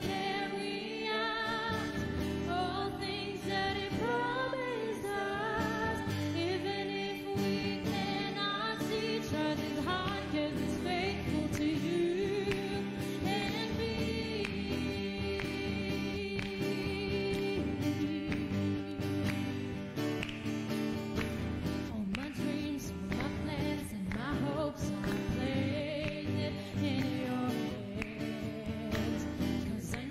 carry out all things that He promised us. Even if we cannot see, trust His heart 'cause He's faithful to you and me. All my dreams, all my plans, and my hopes are placed in your hands. 'Cause I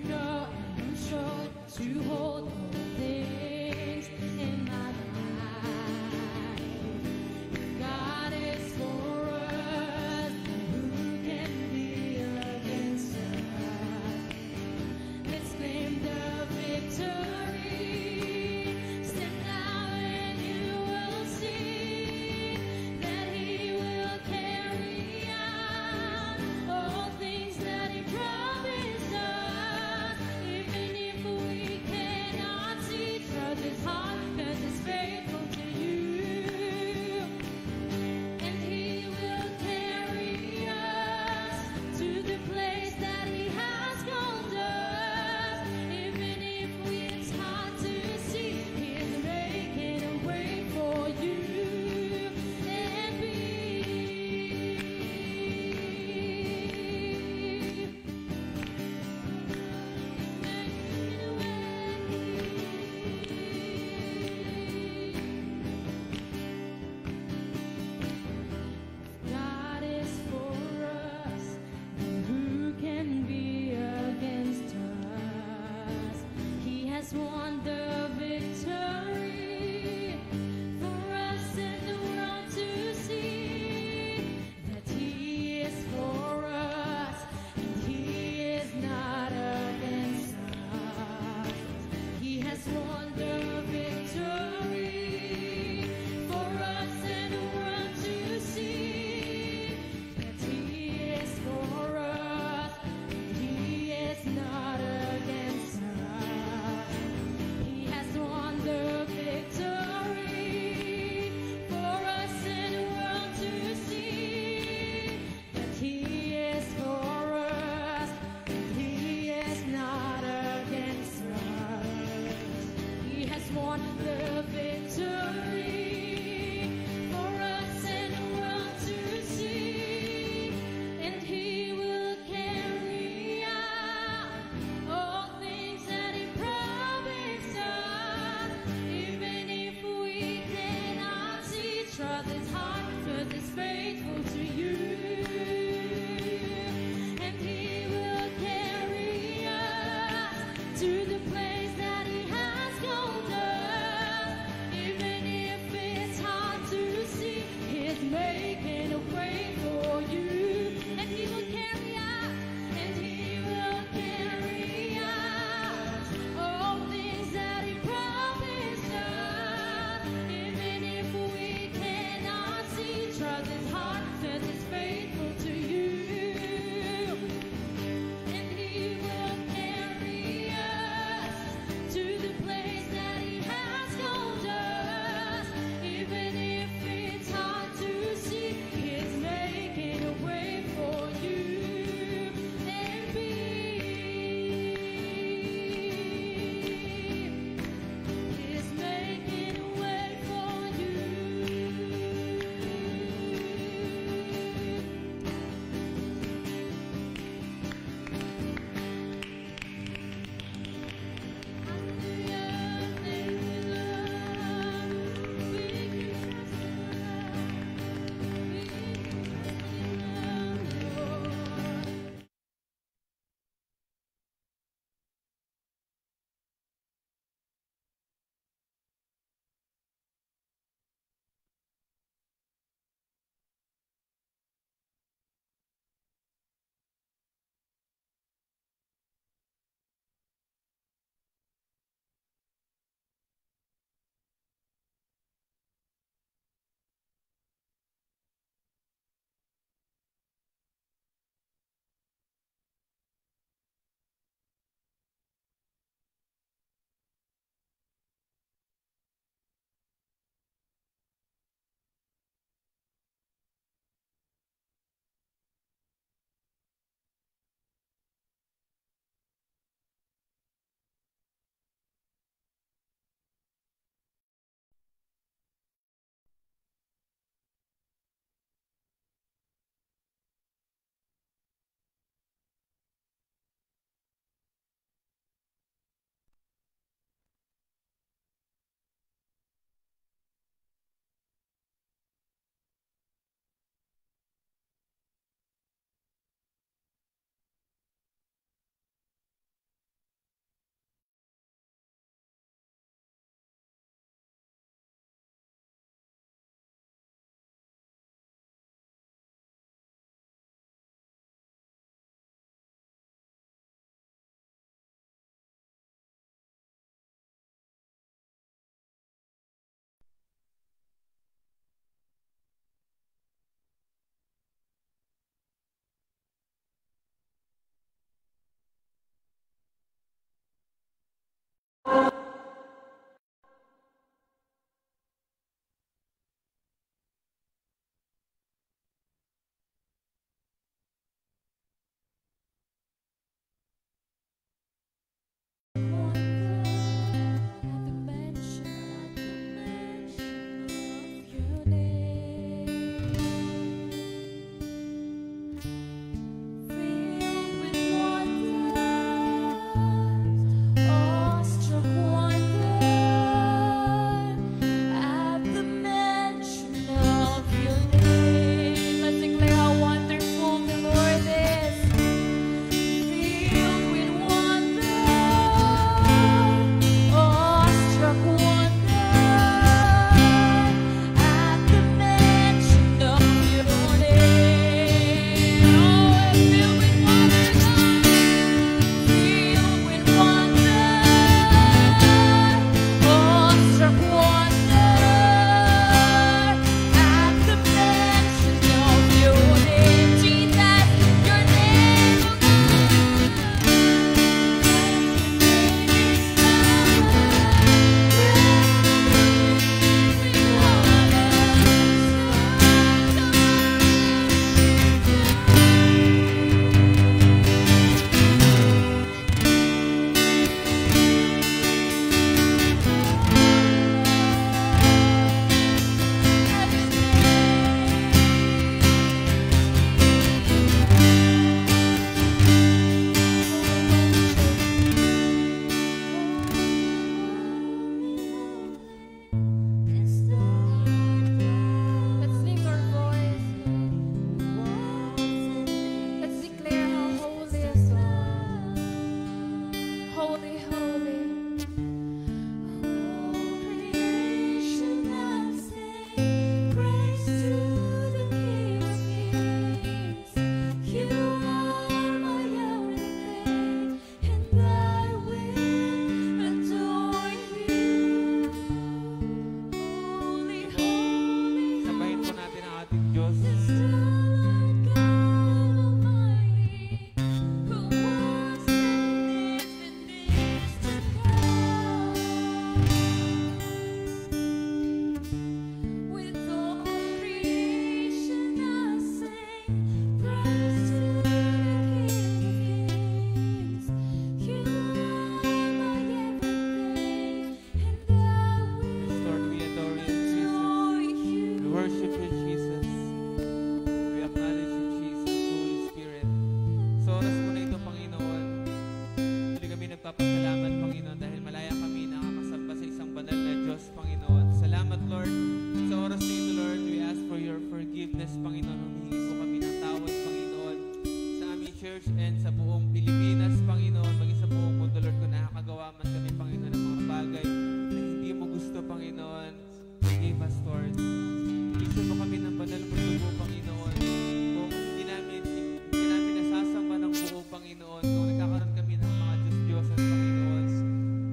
nagkakaroon kami ng mga Diyos-Diyosan, Panginoon.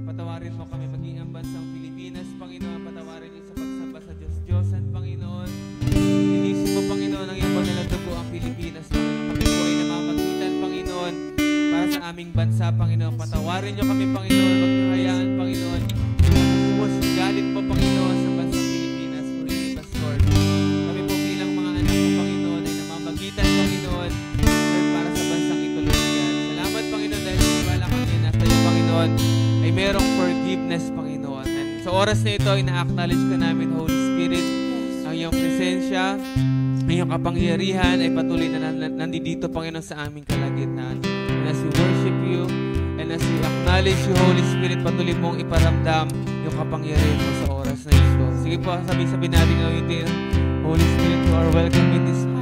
Patawarin mo kami maging ang bansang Pilipinas, Panginoon. Patawarin niyo sa pagsamba sa Diyos-Diyosan, Panginoon. Linisin mo, Panginoon, ang iyong banal na dugo ang Pilipinas, Panginoon. Kami po ay namamagitan, Panginoon, para sa aming bansa, Panginoon. Patawarin niyo kami, Panginoon. Huwag niyo hayaan, Panginoon. Huwag yung galit mo, Panginoon, sa bansang Pilipinas. Forgive us, Lord. Kami po bilang mga anak mo, Panginoon, ay namamagitan, Panginoon, Lord, para sa bansang ito, Lord God. Salamat, Panginoon, dahil wala kami na sa iyo, Panginoon, ay merong forgiveness, Panginoon. And sa oras na ito, ina-acknowledge ka namin, Holy Spirit, ang iyong presensya, ang iyong kapangyarihan ay patuloy na nandito, Panginoon, sa aming kalagitnaan. And as we worship you, and as we acknowledge you, Holy Spirit, patuloy mong iparamdam yung kapangyarihan mo sa oras na ito. Sige po, sabi-sabi natin ngayon, Holy Spirit, you are welcome in this place.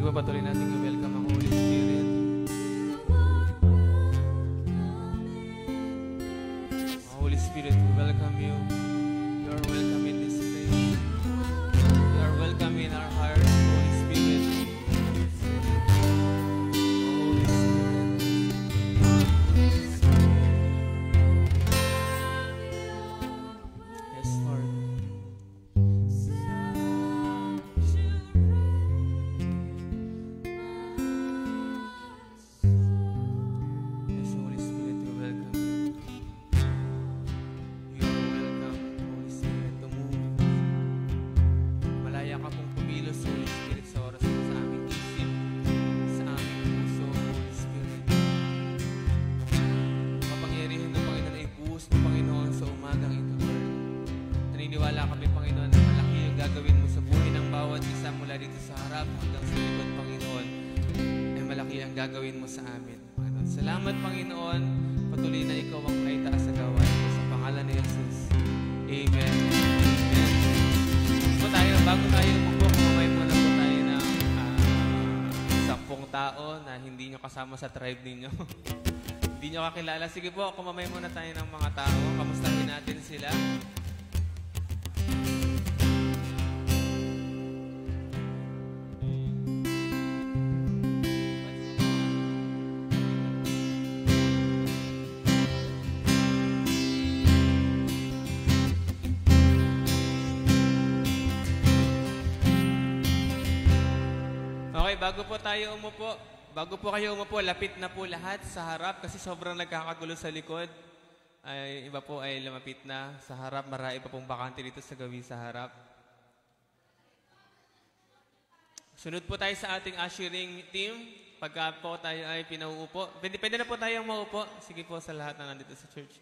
po patuloy natin i-welcome ang Holy Spirit. Holy Spirit, we welcome you. You are welcome in this place. You are welcome in our hearts, Holy Spirit. Holy Spirit. Yes, Lord. Yes, Holy Spirit, we welcome you. You are welcome, Holy Spirit, to move. Malaya ka pong pumilos, Holy Spirit, sa oras mo sa aming isip, sa aming puso, Holy Spirit. Kapangyarihan ng Panginoon ay buhos ng Panginoon sa umagang ito, Lord. Naniniwala kami, Panginoon, na malaki yung gagawin mo sa buhay ng bawat isa mula dito sa harap hanggang sa likod, Panginoon. Ay malaki ang gagawin mo sa amin, Panginoon. Salamat, Panginoon. Patuloy na ikaw ang kaitaas sa gawain ko sa pangalan ni Jesus. Amen. Amen. Po tayo, bago tayo umupo, kumamay muna po tayo ng 10 tao na hindi nyo kasama sa tribe ninyo. Hindi nyo kakilala. Sige po, kumamay muna tayo ng mga tao. Kamustahin natin sila. Okay, bago po kayo umupo, lapit na po lahat sa harap kasi sobrang nagkakagulo sa likod. Ay, iba po ay lumapit na sa harap. Marami pa pong bakante dito sa gawi sa harap. Sunod po tayo sa ating ushering team. Pagka po tayo ay pinauupo. Pwede na po tayong maupo. Sige po sa lahat na nandito sa church.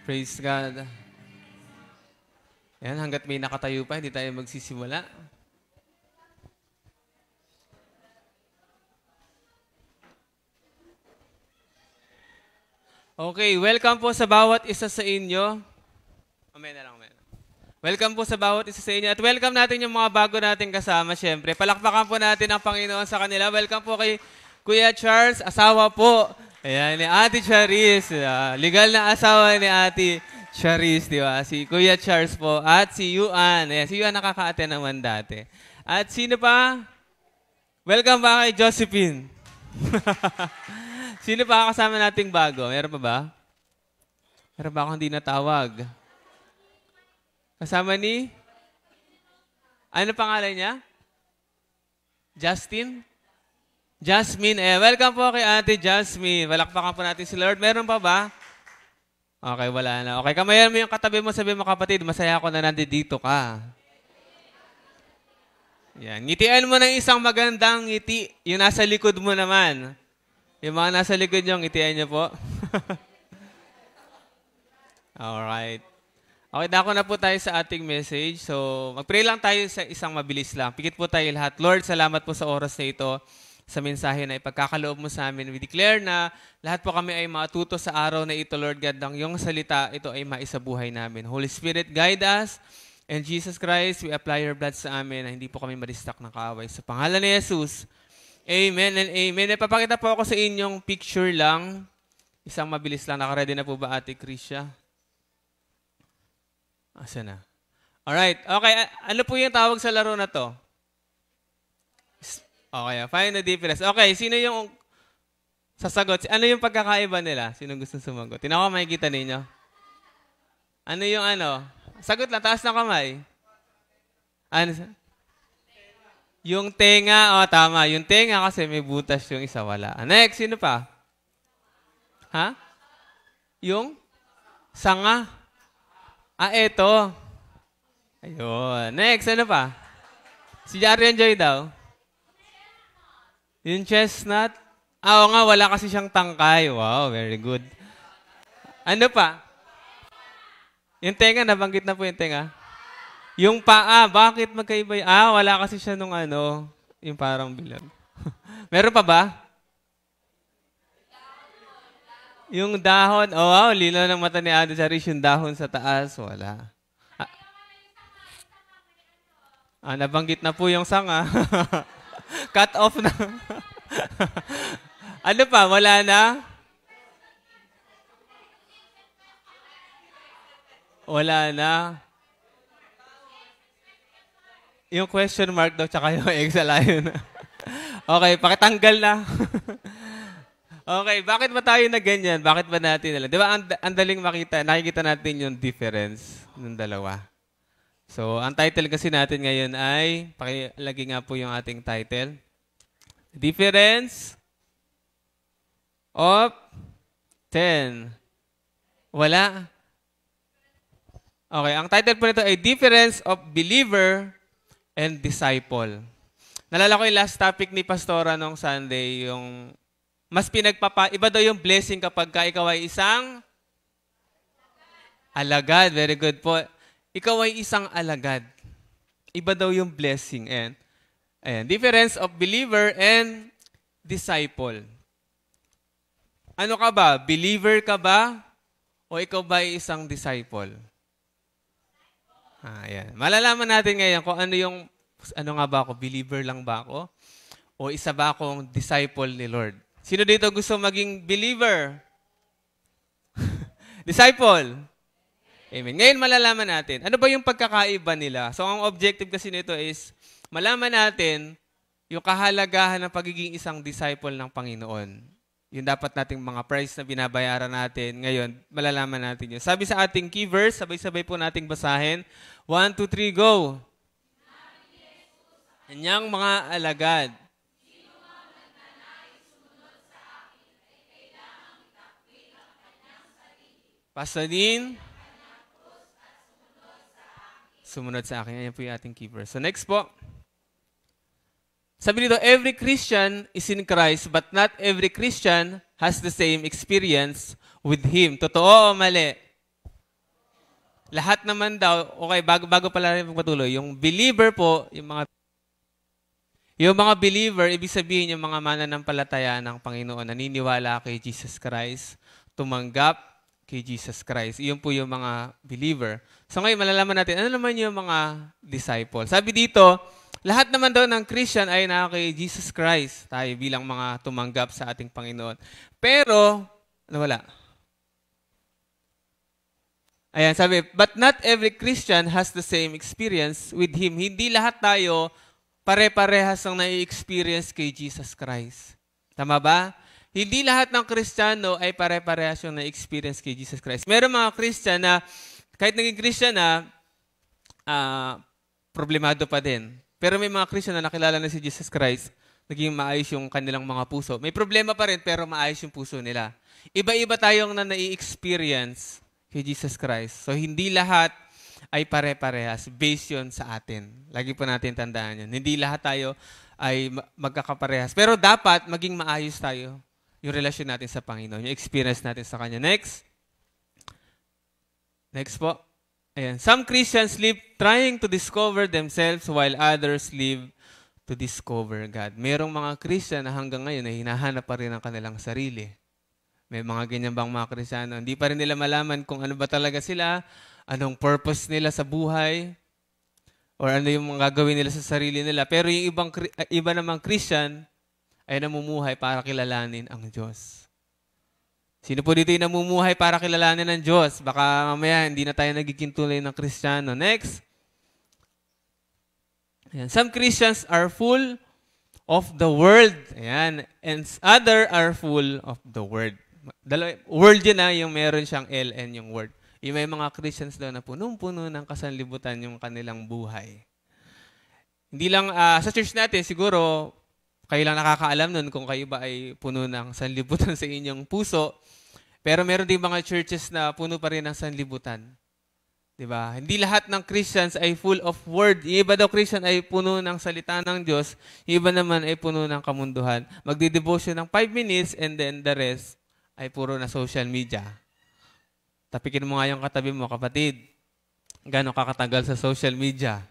Praise God. Yan, hanggat may nakatayo pa, hindi tayo magsisimula. Okay, welcome po sa bawat isa sa inyo. Amen na lang, amen. Welcome po sa bawat isa sa inyo. At welcome natin yung mga bago nating kasama, syempre. Palakpakan po natin ang Panginoon sa kanila. Welcome po kay Kuya Charles, asawa po. Ayan, ni Ate Charis. Legal na asawa ni Ate Charis, di ba? Si Kuya Charles po. At si Yuan. Ayan, si Yuan nakaka-attend naman dati. At sino pa? Welcome ba kay Josephine? Sino pa kasama nating bago? Meron pa ba? Meron ba akong hindi natawag? Kasama ni? Ano pangalan niya? Justin? Jasmine. Welcome po kay Ate Jasmine. Walakpakan po natin si Lord. Meron pa ba? Okay, wala na. Okay, kamayan mo yung katabi mo, sabi mo, kapatid, masaya ako na nandito ka. Yan. Ngitian mo ng isang magandang ngiti. Yung nasa likod mo naman. Yung mga nasa likod nyo, ngitian nyo po. Alright. Okay, dako na po tayo sa ating message. So, mag-pray lang tayo sa isang mabilis lang. Pikit po tayo lahat. Lord, salamat po sa oras na ito, sa mensahe na ipagkakaloob mo sa amin. We declare na lahat po kami ay matuto sa araw na ito, Lord God, ng iyong salita, ito ay maisabuhay namin. Holy Spirit, guide us. And Jesus Christ, we apply your blood sa amin na hindi po kami maristak ng kaaway. Sa pangalan ni Jesus, amen and amen. Ipapakita po ako sa inyong picture lang. Isang mabilis lang. Nakaready na po ba Ate Krisha? Asa na? Alright. Okay. Ano po yung tawag sa laro na to? Okay. Find the difference. Okay. Sino yung sasagot? Ano yung pagkakaiba nila? Sino gusto sumagot? Tinako makikita ninyo. Ano yung ano? Sagot lang. Taas ng kamay. Ano? Yung tenga. O, tama. Yung tenga kasi may butas yung isa wala. Next. Sino pa? Ha? Yung sanga. Eto. Ayun. Next, ano pa? Si Jarian Joy daw. Yung chestnut. Oo nga, wala kasi siyang tangkay. Wow, very good. Ano pa? Yung tenga, nabanggit na po yung tenga. Yung paa, bakit magkaiba yun? Wala kasi siya nung ano. Yung parang bilog. Meron pa ba? Yung dahon. Oh, wow, lino ng mata ni Ate Charis. Yung dahon sa taas. Wala. Nabanggit na po yung sanga. Cut off na. Ano pa? Wala na? Wala na. Yung question mark daw tsaka yung exalayon. Okay, pakitanggal na. Okay, bakit ba tayo na ganyan? Bakit ba natin alam? Di ba ang daling makita, nakikita natin yung difference ng dalawa. So, ang title kasi natin ngayon ay, pakilagay nga po yung ating title. Difference of 10. Wala. Okay, ang title po nito ay Difference of Believer and Disciple. Nalala ko yung last topic ni Pastora nung Sunday, yung mas iba daw yung blessing kapag ikaw ay isang alagad. Very good po. Ikaw ay isang alagad. Iba daw yung blessing. Ayan. Difference of believer and disciple. Ano ka ba? Believer ka ba? O ikaw ba ay isang disciple? Ayan. Malalaman natin ngayon kung ano nga ba ako? Believer lang ba ako? O isa ba akong disciple ni Lord? Sino dito gusto maging believer? Disciple? Amen. Ngayon malalaman natin, ano ba yung pagkakaiba nila? So ang objective kasi nito is, malaman natin yung kahalagahan ng pagiging isang disciple ng Panginoon. Yung dapat nating mga price na binabayaran natin. Ngayon, malalaman natin yun. Sabi sa ating key verse, sabay-sabay po nating basahin. 1, 2, 3, go! Kanyang mga alagad. Pasanin. Sumunod sa akin. Ayan po yung ating key verse. So next po. Sabi dito, every Christian is in Christ, but not every Christian has the same experience with Him. Totoo o mali? Lahat naman daw, okay, bago pala magpatuloy, yung believer po, yung mga believer, ibig sabihin yung mga mananampalataya ng Panginoon, naniniwala kay Jesus Christ, tumanggap kay Jesus Christ. Iyon po yung mga believer. So ngayon, malalaman natin, ano naman yung mga disciple? Sabi dito, lahat naman daw ng Christian ay kay Jesus Christ. Tayo bilang mga tumanggap sa ating Panginoon. Pero, wala. Ayan, sabi, but not every Christian has the same experience with Him. Hindi lahat tayo pare-parehas ang nai-experience kay Jesus Christ. Tama ba? Hindi lahat ng Kristiyano ay pare-parehas yung na-experience kay Jesus Christ. Meron mga Christian na, kahit naging Christian na, problemado pa din. Pero may mga Christian na nakilala na si Jesus Christ, naging maayos yung kanilang mga puso. May problema pa rin, pero maayos yung puso nila. Iba-iba tayong na nai-experience kay Jesus Christ. So, hindi lahat ay pare-parehas based yun sa atin. Lagi po natin tandaan yun. Hindi lahat tayo ay magkakaparehas. Pero dapat maging maayos tayo yung relasyon natin sa Panginoon, yung experience natin sa Kanya. Next. Next po. Ayan. Some Christians live trying to discover themselves while others live to discover God. Merong mga Christian na hanggang ngayon ay hinahanap pa rin ang kanilang sarili. May mga ganyan bang mga Kristiyano? Hindi pa rin nila malaman kung ano ba talaga sila, anong purpose nila sa buhay, or ano yung gagawin nila sa sarili nila. Pero yung iba namang Christian ay namumuhay para kilalanin ang Diyos. Sino po dito yung namumuhay para kilalanin ang Diyos? Baka mamaya hindi na tayo nagiging tunay ng Kristiyano. Next. Ayan. Some Christians are full of the world. Ayan. And other are full of the word. Word yun na, yung meron siyang LN yung word. Yung may mga Christians daw na punong-puno ng kasanlibutan yung kanilang buhay. Hindi lang sa church natin, siguro, kayo lang nakakaalam nun kung kayo ba ay puno ng sanlibutan sa inyong puso. Pero meron din mga churches na puno pa rin ng sanlibutan. Diba? Hindi lahat ng Christians ay full of word. Yung iba daw Christian ay puno ng salita ng Diyos. Yung iba naman ay puno ng kamunduhan. Magdi-devotion ng 5 minutes and then the rest ay puro na social media. Tapikin mo nga yung katabi mo, kapatid. Gano'ng kakatagal sa social media?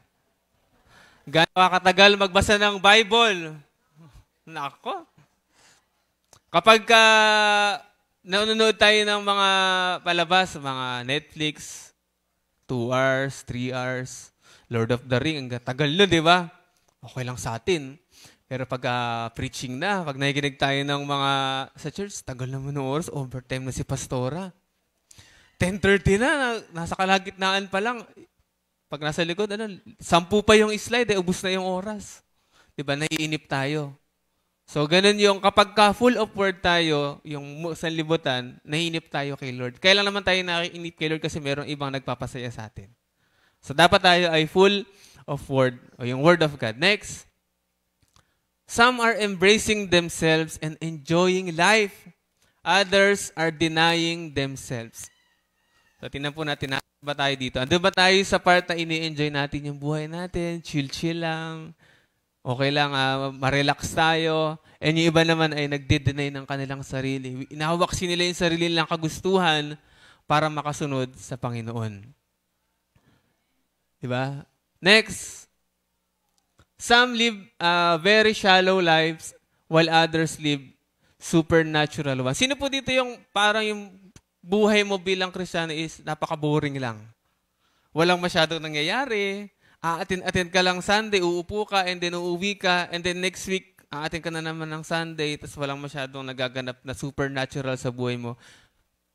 Gaano ka katagal magbasa ng Bible? Nako. Kapag nanonood tayo ng mga palabas, mga Netflix, 2 hours, 3 hours, Lord of the Ring, ang tagal nun, di ba? Okay lang sa atin. Pero pag preaching na, pag nakikinig tayo ng mga sa church, tagal naman ng oras, overtime na si Pastora. 10:30 na, nasa kalagitnaan pa lang. Pag nasa likod, 10 pa yung slide, ubus na yung oras. Diba, naiinip tayo. So, ganun yung kapag full of word tayo, yung sanlibutan, naiinip tayo kay Lord. Kaya lang naman tayo naiinip kay Lord kasi merong ibang nagpapasaya sa atin. So, dapat tayo ay full of word, o yung word of God. Next, some are embracing themselves and enjoying life. Others are denying themselves. So, tingnan po natin, ba tayo dito? Ando ba tayo sa part na ini-enjoy natin yung buhay natin? Chill-chill lang. Okay lang, ma-relax tayo. And yung iba naman ay nagde-deny ng kanilang sarili. Inahawaksin nila yung sarili nilang kagustuhan para makasunod sa Panginoon. Diba? Next. Some live very shallow lives while others live supernatural ones. Sino po dito yung parang yung buhay mo bilang Kristiyano is napaka-boring lang. Walang masyadong nangyayari. Attend ka lang Sunday, uupo ka, and then uuwi ka, and then next week, attend ka na naman ng Sunday, tapos walang masyadong nagaganap na supernatural sa buhay mo.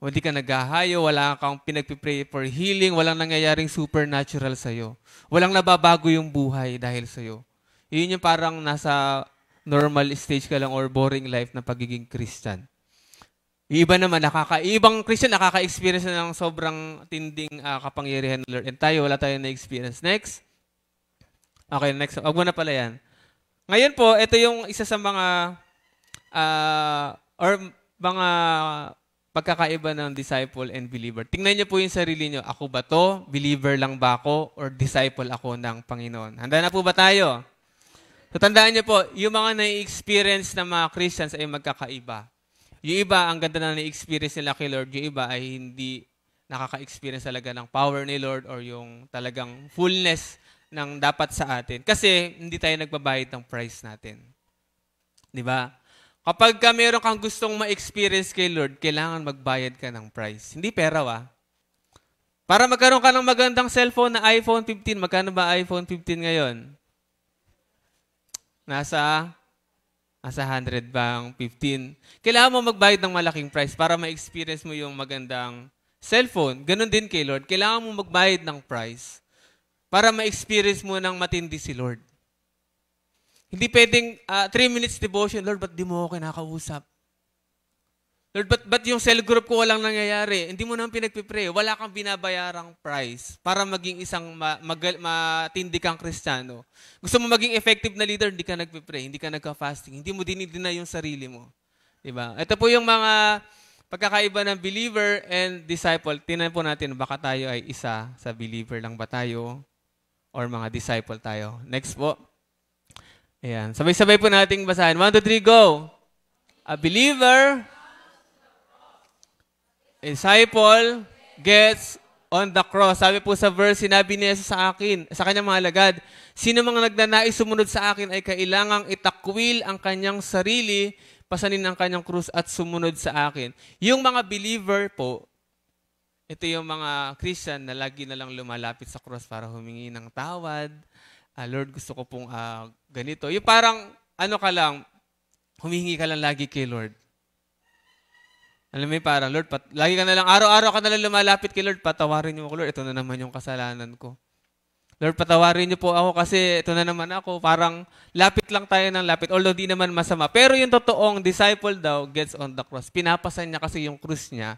Hindi ka naghahayo, wala kang pinagpipray for healing, walang nangyayaring supernatural sa'yo. Walang nababago yung buhay dahil sa'yo. Yun yung parang nasa normal stage ka lang or boring life na pagiging Christian. Iba naman, ibang Christian nakaka-experience na ng sobrang tinding kapangyarihan ng Lord. And tayo, wala tayong na-experience. Next. Okay, next. Wag mo na pala yan. Ngayon po, ito yung isa sa mga mga pagkakaiba ng disciple and believer. Tingnan niyo po yung sarili niyo. Ako ba to? Believer lang ba ako? Or disciple ako ng Panginoon? Handa na po ba tayo? So, tandaan niyo po, yung mga na-experience ng mga Christians ay magkakaiba. Yung iba, ang ganda na na-experience nila kay Lord. Yung iba ay hindi nakaka-experience talaga ng power ni Lord or yung talagang fullness ng dapat sa atin. Kasi hindi tayo nagbabayad ng price natin. Di ba? Kapag meron kang gustong ma-experience kay Lord, kailangan magbayad ka ng price. Hindi pera, Para magkaroon ka ng magandang cellphone na iPhone 15, magkano ba iPhone 15 ngayon? Nasa 100 bang 15. Kailangan mo magbayad ng malaking price para ma-experience mo yung magandang cellphone. Ganon din kay Lord. Kailangan mo magbayad ng price para ma-experience mo ng matindi si Lord. Hindi pwedeng 3 minutes devotion, Lord, ba't di mo ako kinakausap? Lord, ba't yung cell group ko walang nangyayari? Hindi mo naman pinagpipray. Wala kang binabayarang price para maging isang matindi kang Kristiyano. Gusto mo maging effective na leader, hindi ka nagpipray, hindi ka nagka-fasting, hindi mo dinidina yung sarili mo. Diba? Ito po yung mga pagkakaiba ng believer and disciple. Tingnan po natin, baka tayo ay isa sa believer lang ba tayo or mga disciple tayo. Next po. Ayan. Sabay-sabay po nating basahin. 1, 2, 3, go! A believer, a disciple gets on the cross. Sabi po sa verse, sinabi niya sa akin, sa kanyang mga alagad, sino mga nagnanais sumunod sa akin ay kailangang itakwil ang kanyang sarili, pasanin ang kanyang krus at sumunod sa akin. Yung mga believer po, ito yung mga Christian na lagi na lang lumalapit sa cross para humingi ng tawad. Lord, gusto ko pong ganito. Yung parang, ka lang, humingi ka lang lagi kay Lord. Alam mo parang, Lord, lagi ka na lang, araw-araw ka na lang lumalapit kay Lord, patawarin niyo ako, Lord, ito na naman yung kasalanan ko. Lord, patawarin niyo po ako kasi ito na naman ako. Parang lapit lang tayo ng lapit, although di naman masama. Pero yung totoong disciple daw gets on the cross. Pinapasan niya kasi yung krus niya.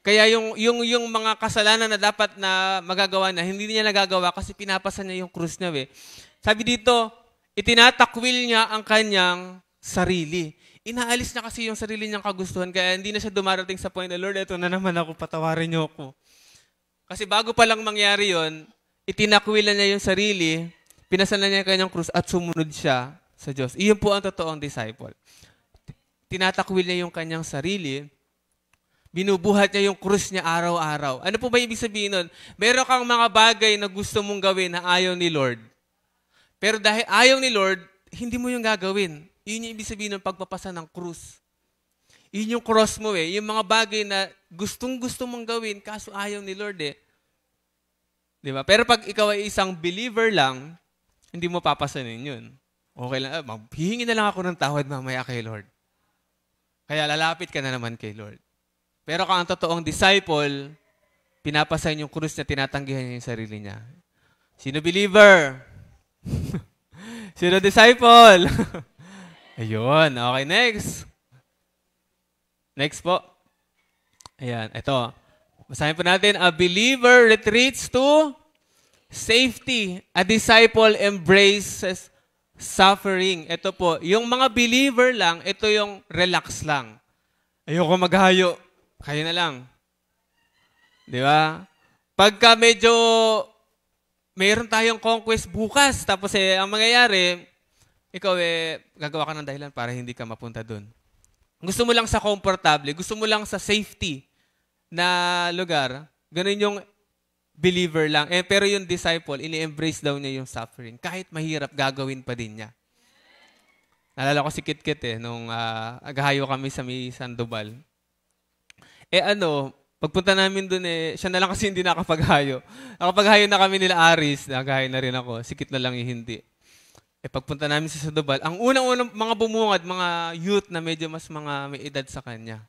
Kaya yung mga kasalanan na dapat na magagawa na, hindi niya nagagawa kasi pinapasan niya yung krus niya. Sabi dito, itinatakwil niya ang kanyang sarili. Inaalis na kasi yung sarili niyang kagustuhan, kaya hindi na siya dumarating sa point na, Lord, ito na naman ako, patawarin niyo ako. Kasi bago pa lang mangyari yon, itinakwilan niya yung sarili, pinasalan niya yung kanyang krus at sumunod siya sa Diyos. Iyon po ang totoong disciple. Tinatakwil niya yung kanyang sarili, binubuhat niya yung krus niya araw-araw. Ano po ba ibig sabihin nun? Meron kang mga bagay na gusto mong gawin na ayaw ni Lord. Pero dahil ayaw ni Lord, hindi mo yung gagawin. Yun yung ibig sabihin ng pagpapasa ng krus. Yun yung cross mo eh. Yung mga bagay na gustong-gusto mong gawin, kaso ayaw ni Lord eh. Di ba? Pero pag ikaw ay isang believer lang, hindi mo papasanin yun. Okay lang, hihingi na lang ako ng tawad mamaya kay Lord. Kaya lalapit ka na naman kay Lord. Pero kung ang totoong disciple, pinapasahin yung krus niya, tinatanggihan niya yung sarili niya. Sino believer? Sino disciple? Ayun, okay, next. Next po. Ayan, ito. Basahin po natin, a believer retreats to safety. A disciple embraces suffering. Ito po, yung mga believer lang, ito yung relax lang. Ayoko maghayo. Kayo na lang. Di ba? Pagka medyo mayroon tayong conquest bukas, tapos ang mangyayari, ikaw gagawa ka ng dahilan para hindi ka mapunta doon. Gusto mo lang sa komportable, gusto mo lang sa safety na lugar, ganun yung believer lang. Pero yung disciple, ini-embrace daw niya yung suffering. Kahit mahirap, gagawin pa din niya. Naalala ko si Kit-Kit nung agahayo kami sa may Sandoval. Pagpunta namin doon siya na lang kasi hindi nakapaghayo. Nakapaghayo na kami nila Aris, nagahayo na rin ako. Si Kit na lang yung hindi. Pagpunta namin sa Sandoval, ang unang-unang mga bumungad, mga youth na medyo mas mga may edad sa kanya.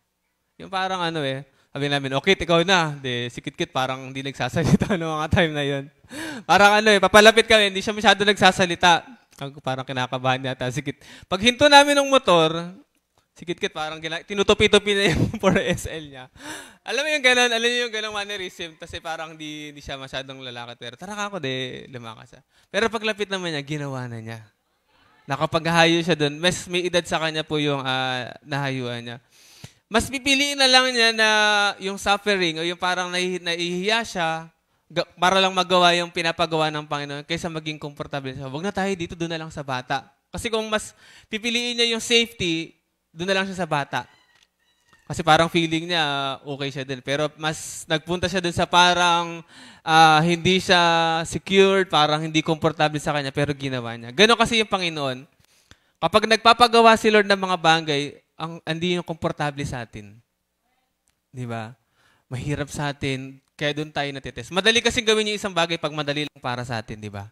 Yung parang sabi namin, okay, ikaw na. Si Kit-Kit parang hindi nagsasalita noong mga time na yun. Parang papalapit kami, hindi siya masyado nagsasalita. Parang kinakabahan yata si Kit. Pag hinto namin ng motor, si Kit-Kit parang tinutupi-tupi na yung 4SL niya. Alam mo yung gano'n, yung gano'ng mannerism, kasi parang hindi siya masyadong lalakad. Pero tara ka ako, lumakas siya. Pero paglapit naman niya, ginawa na niya. Nakapaghahayo siya doon. Mas may edad sa kanya po yung nahayuan niya. Mas pipiliin na lang niya na yung suffering o yung parang nahihiya siya para lang magawa yung pinapagawa ng Panginoon kaysa maging komportable siya. Huwag na tayo dito, doon na lang sa bata. Kasi kung mas pipiliin niya yung safety, doon na lang siya sa bata. Kasi parang feeling niya okay siya din. Pero mas nagpunta siya doon sa parang hindi siya secured, parang hindi komportable sa kanya, pero ginawa niya. Ganon kasi yung Panginoon. Kapag nagpapagawa si Lord ng mga bagay, hindi yung komportable sa atin. Di ba? Mahirap sa atin, kaya doon tayo natitest. Madali kasing gawin yung isang bagay pag madali lang para sa atin, di ba?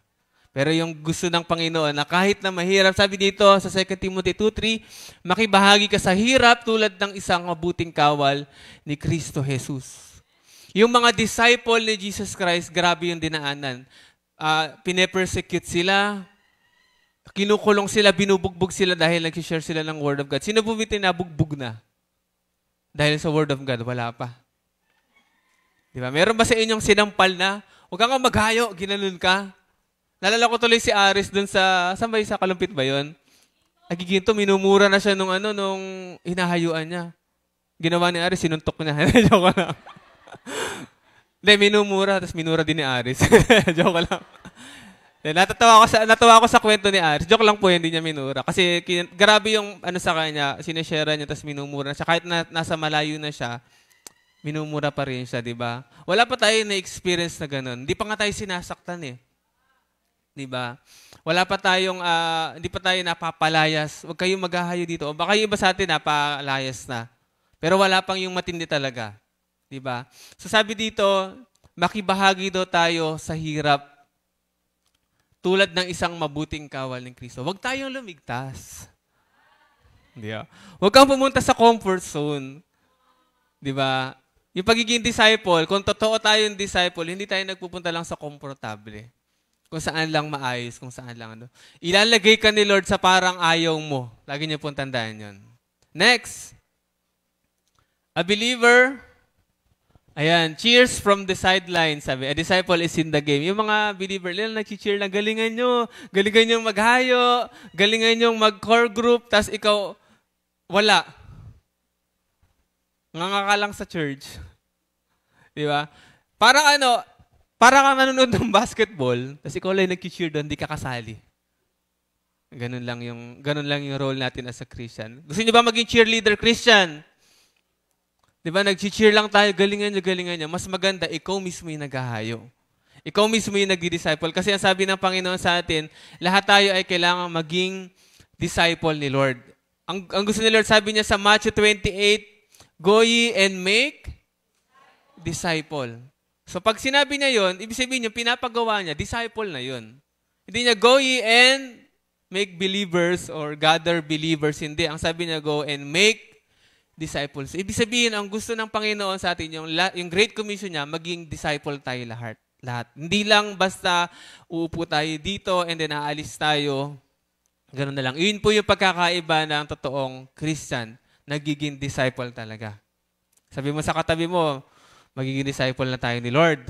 Pero yung gusto ng Panginoon na kahit na mahirap, sabi dito sa 2 Timothy 2:3, makibahagi ka sa hirap tulad ng isang mabuting kawal ni Kristo Jesus. Yung mga disciple ni Jesus Christ, grabe yung dinaanan. Pine-persecute sila, kinukulong sila, binubugbog sila dahil nag-share sila ng Word of God. Sino po tinabugbog na? Dahil sa Word of God, wala pa. Di ba? Meron ba sa inyong sinampal na? Huwag kang maghayo, ginanon ka. Nalala ko tuloy si Aris dun sa Kalumpit ba yun? Nagiginto, minumura na siya nung hinahayuan niya. Ginawa ni Aris, sinuntok niya. Joke lang. Hindi, minumura, tapos minura din ni Aris. Joke lang. Natawa ako sa kwento ni Aris. Joke lang po, hindi niya minura. Kasi grabe yung sa kanya, sineshare niya, tapos minumura na siya. Kahit nasa malayo na siya, minumura pa rin siya, di ba? Wala pa tayo na-experience na ganun. Hindi pa nga tayo sinasaktan Di ba? Wala pa tayong, hindi pa tayo napapalayas. Huwag kayong maghahayo dito. O baka yung iba sa atin napalayas na. Pero wala pang yung matindi talaga. Di ba? So sabi dito, makibahagi daw tayo sa hirap tulad ng isang mabuting kawal ng Kristo. Huwag tayong lumigtas. Di ba? Huwag kang pumunta sa comfort zone. Di ba? Yung pagiging disciple, kung totoo tayong disciple, hindi tayo nagpupunta lang sa komportable. Kung saan lang maayos, kung saan lang Ilalagay ka ni Lord sa parang ayaw mo. Lagi niyo pong tandaan yun. Next. A believer, cheers from the sidelines. Sabi, a disciple is in the game. Yung mga believer, nag-cheer na galingan nyo maghayo, galingan nyo mag-core group, tas ikaw, wala. Nganga ka lang sa church. Di ba? Parang parang nanonood ng basketball, tapos ikaw lang nag-cheer doon, di ka kasali. Ganun lang yung role natin as a Christian. Gusto niyo ba maging cheerleader Christian? Di ba, nag-cheer lang tayo, galingan nyo. Mas maganda, ikaw mismo yung naghahayo. Ikaw mismo yung nagdi-disciple. Kasi ang sabi ng Panginoon sa atin, lahat tayo ay kailangang maging disciple ni Lord. Ang gusto ni Lord, sabi niya sa Matthew 28, go ye and make disciple. So pag sinabi niya yon, ibig sabihin yung pinapagawa niya, disciple na yon. Hindi niya go ye and make believers or gather believers. Hindi. Ang sabi niya, go and make disciples. Ibig sabihin, ang gusto ng Panginoon sa atin, yung Great Commission niya, maging disciple tayo lahat. Hindi lang basta uupo tayo dito and then aalis tayo. Ganun na lang. Yun po yung pagkakaiba ng totoong Christian. Nagiging disciple talaga. Sabi mo sa katabi mo, magiging disciple na tayo ni Lord.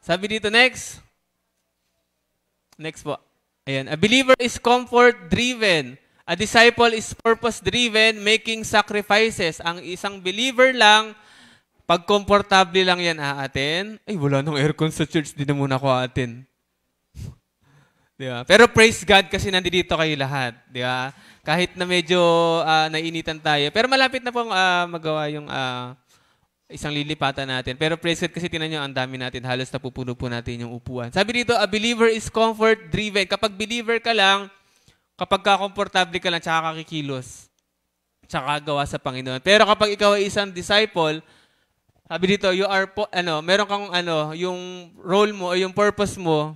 Sabi dito, next. Next po. Ayan. A believer is comfort-driven. A disciple is purpose-driven, making sacrifices. Ang isang believer lang, pag komportable lang yan aatin, ay wala nang aircon sa church, di na muna ako aatin. Di ba? Pero praise God kasi nandito kayo lahat. Di ba? Kahit na medyo nainitan tayo. Pero malapit na pong magawa yung isang lilipatan natin. Pero praise God kasi tinan nyo, ang dami natin. Halos napupuno po natin yung upuan. Sabi dito, a believer is comfort-driven. Kapag believer ka lang, kapag komportable ka lang, tsaka kakikilos. Tsaka gawa sa Panginoon. Pero kapag ikaw ay isang disciple, sabi dito, meron kang yung role mo o yung purpose mo,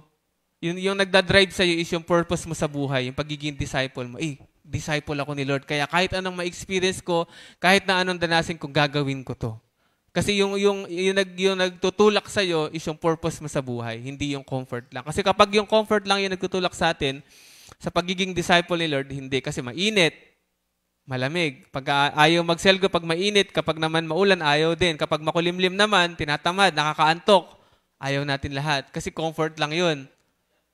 yung nagdadrive sa'yo is yung purpose mo sa buhay, yung pagiging disciple mo. Disciple ako ni Lord. Kaya kahit anong ma-experience ko, kahit na anong danasin ko, gagawin ko to. Kasi yung nagtutulak sa'yo is yung purpose mo sa buhay, hindi yung comfort lang. Kasi kapag yung comfort lang yung nagtutulak sa atin, sa pagiging disciple ni Lord, hindi. Kasi mainit, malamig. Pag ayaw magselgo pag mainit, kapag naman maulan, ayaw din. Kapag makulimlim naman, tinatamad, nakakaantok. Ayaw natin lahat. Kasi comfort lang yun.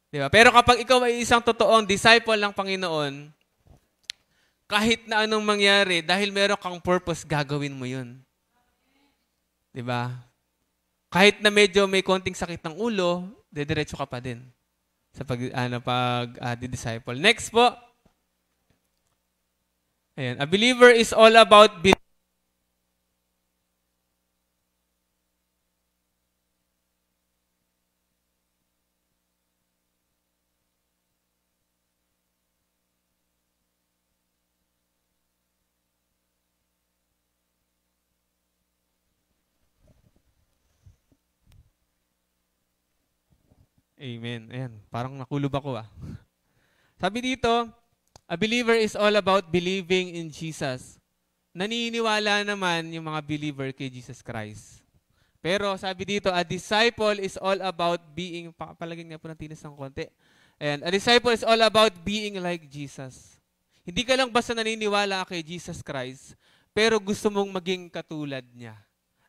Diba? Pero kapag ikaw ay isang totoong disciple ng Panginoon, kahit na anong mangyari, dahil meron kang purpose, gagawin mo yun. Diba? Kahit na medyo may konting sakit ng ulo, dediretso ka pa din sa pag-disciple. Next po. Ayan. A believer is all about Amen. Ayan. Parang nakulob ako Sabi dito, a believer is all about believing in Jesus. Naniniwala naman yung mga believer kay Jesus Christ. Pero sabi dito, a disciple is all about being, palagyan nga po ng tinis ng konti. And a disciple is all about being like Jesus. Hindi ka lang basta naniniwala kay Jesus Christ, pero gusto mong maging katulad niya.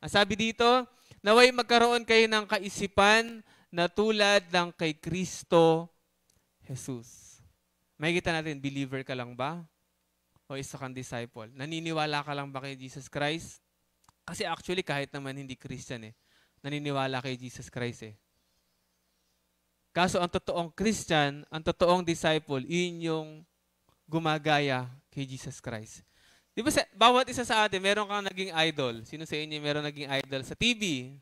Ang sabi dito, naway magkaroon kayo ng kaisipan na tulad ng kay Kristo Jesus. Makikita natin, believer ka lang ba? O isa kang disciple? Naniniwala ka lang ba kay Jesus Christ? Kasi actually, kahit naman hindi Christian naniniwala kay Jesus Christ Kaso ang totoong Christian, ang totoong disciple, yun yung gumagaya kay Jesus Christ. Di ba bawat isa sa atin, meron kang naging idol. Sino sa inyo meron naging idol sa TV?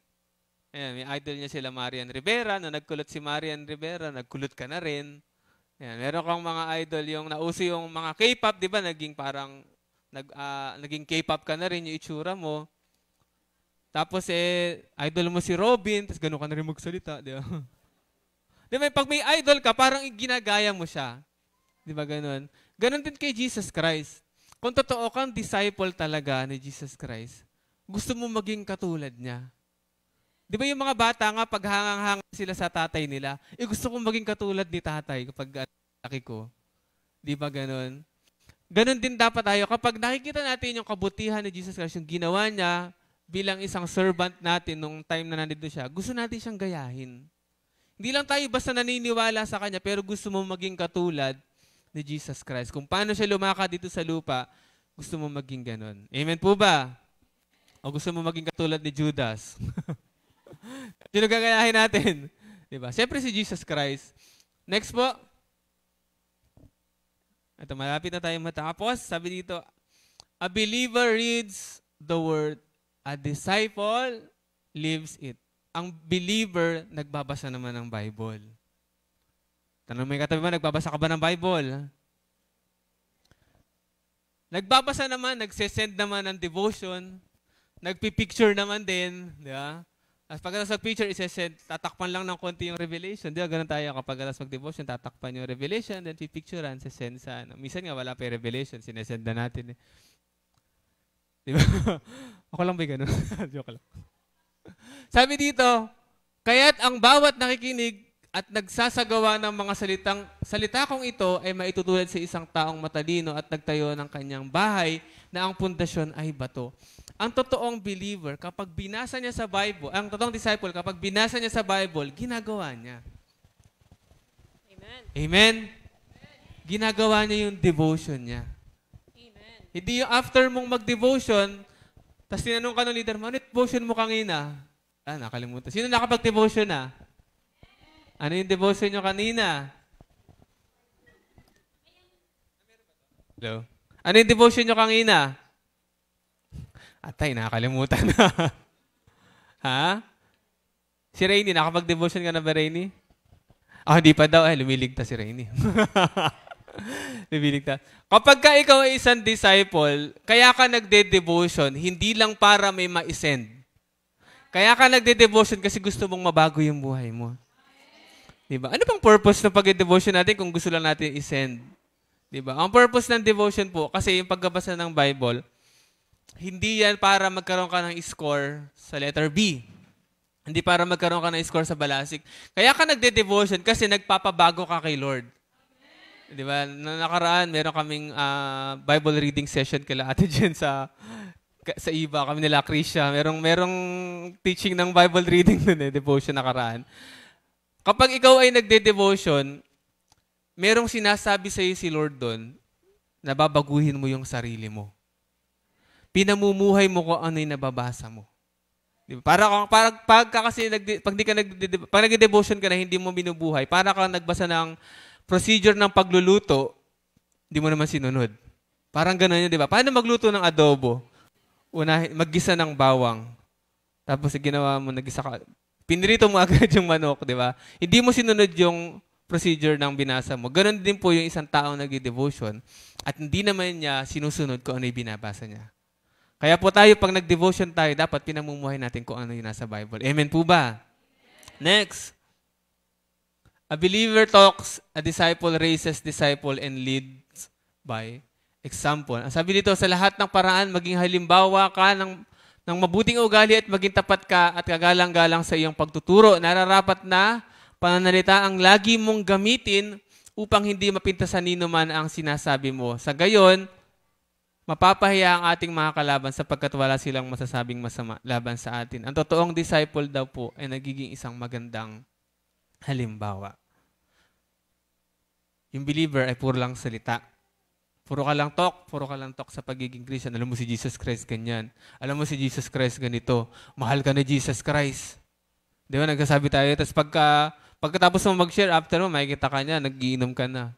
Ayan, may idol niya sila Marian Rivera. Nung nagkulot si Marian Rivera, nagkulot ka na rin. Ayan, meron kang mga idol, yung nauso yung mga K-pop, di ba? Naging parang, naging K-pop ka na rin yung itsura mo. Tapos idol mo si Robin, tapos gano'n ka na rin magsalita, di ba? Di ba, pag may idol ka, parang ginagaya mo siya. Di ba gano'n? Gano'n din kay Jesus Christ. Kung totoo kang disciple talaga ni Jesus Christ, gusto mo maging katulad niya. Di ba yung mga bata nga, pag hangang-hanga sila sa tatay nila, gusto kong maging katulad ni tatay kapag laki ko. Di ba ganon? Ganon din dapat tayo. Kapag nakikita natin yung kabutihan ni Jesus Christ, yung ginawa niya bilang isang servant natin nung time na nandito siya, gusto natin siyang gayahin. Hindi lang tayo basta naniniwala sa Kanya, pero gusto mo maging katulad ni Jesus Christ. Kung paano siya lumakad dito sa lupa, gusto mo maging ganon. Amen po ba? O gusto mo maging katulad ni Judas? Sino gagayahin natin? Diba? Siyempre si Jesus Christ. Next po. Ito, malapit na tayo matapos. Sabi dito, a believer reads the word, a disciple lives it. ang believer, nagbabasa naman ng Bible. Tanong mo yung katabi mo, nagbabasa ka ba ng Bible? Nagbabasa naman, nagsesend naman ng devotion, nagpipicture naman din, di ba? At pagkatapos mag-picture, isesend, tatakpan lang ng konti yung revelation. Di ba, ganun tayo kapag katapos mag-devotion, tatakpan yung revelation, then pipicturean, sesend sa ano. Minsan nga wala pa yung revelation, sinesend na natin eh. Di ba? Ako lang ba ganun? Joke lang. Sabi dito, kaya't ang bawat nakikinig at nagsasagawa ng mga salita kong ito ay maitutulad sa isang taong matalino at nagtayo ng kanyang bahay na ang pundasyon ay bato. Ang totoong believer, kapag binasa niya sa Bible, ang totoong disciple, kapag binasa niya sa Bible, ginagawa niya. Amen. Amen? Ginagawa niya yung devotion niya. Amen. Hindi yung after mong mag-devotion, tapos tinanong ka ng leader mo, ano yung devotion mo kanina? Nakalimutan. Sino nakapag-devotion na? Ano yung devotion nyo kanina? Hello? Ano yung devotion nyo kanina? Atay, nakakalimutan na. Ha? Si Rainy, nakapag-devotion ka na ba, Rainy? Hindi pa daw. Lumiligtas si Rainy. Lumiligtas. Kapag ka ikaw ay isang disciple, kaya ka nagde-devotion, hindi lang para may ma-send. Kaya ka nagde-devotion kasi gusto mong mabago yung buhay mo. Diba? Ano bang purpose ng pag-devotion natin kung gusto lang natin i-send? Diba? Ang purpose ng devotion po, kasi yung pagbabasa ng Bible, hindi yan para magkaroon ka ng score sa letter B. Hindi para magkaroon ka ng score sa balasik. Kaya ka nagde-devotion kasi nagpapabago ka kay Lord. Di ba? Nakaraan, meron kaming Bible reading session kila Ate Jen sa iba. Kami nila Krisha. Merong teaching ng Bible reading dun devotion nakaraan. Kapag ikaw ay nagde-devotion, merong sinasabi sa iyo si Lord doon, nababaguhin mo yung sarili mo. Pinamumuhay mo kung ano yung nababasa mo. Diba? Pag nag-devotion ka na hindi mo binubuhay, para kang nagbasa ng procedure ng pagluluto, hindi mo naman sinunod. Parang gano'n yun, di ba? Paano magluto ng adobo? Maggisa ng bawang. Tapos ginawa mo, pinirito mo agad yung manok, di ba? Hindi mo sinunod yung procedure ng binasa mo. Ganon din po yung isang taong nag-devotion at hindi naman niya sinusunod kung ano yung binabasa niya. Kaya po tayo, pag nag-devotion tayo, dapat pinamumuhay natin kung ano yung nasa Bible. Amen po ba? Next. A believer talks, a disciple raises disciple, and leads by example. Ang sabi dito, sa lahat ng paraan, maging halimbawa ka ng mabuting ugali at maging tapat ka at kagalang-galang sa iyong pagtuturo. Nararapat na pananalita ang lagi mong gamitin upang hindi mapintasan nino man ang sinasabi mo. Sa gayon, mapapahiya ang ating mga kalaban sapagkat wala silang masasabing masama laban sa atin. Ang totoong disciple daw po ay nagiging isang magandang halimbawa. Yung believer ay puro lang salita. Puro ka lang talk sa pagiging Christian. Alam mo si Jesus Christ ganyan. Alam mo si Jesus Christ ganito. Mahal ka na Jesus Christ. Di ba, nagsasabi tayo. Tapos pagkatapos mo mag-share, after mo, makikita ka niya, nag-iinom ka na.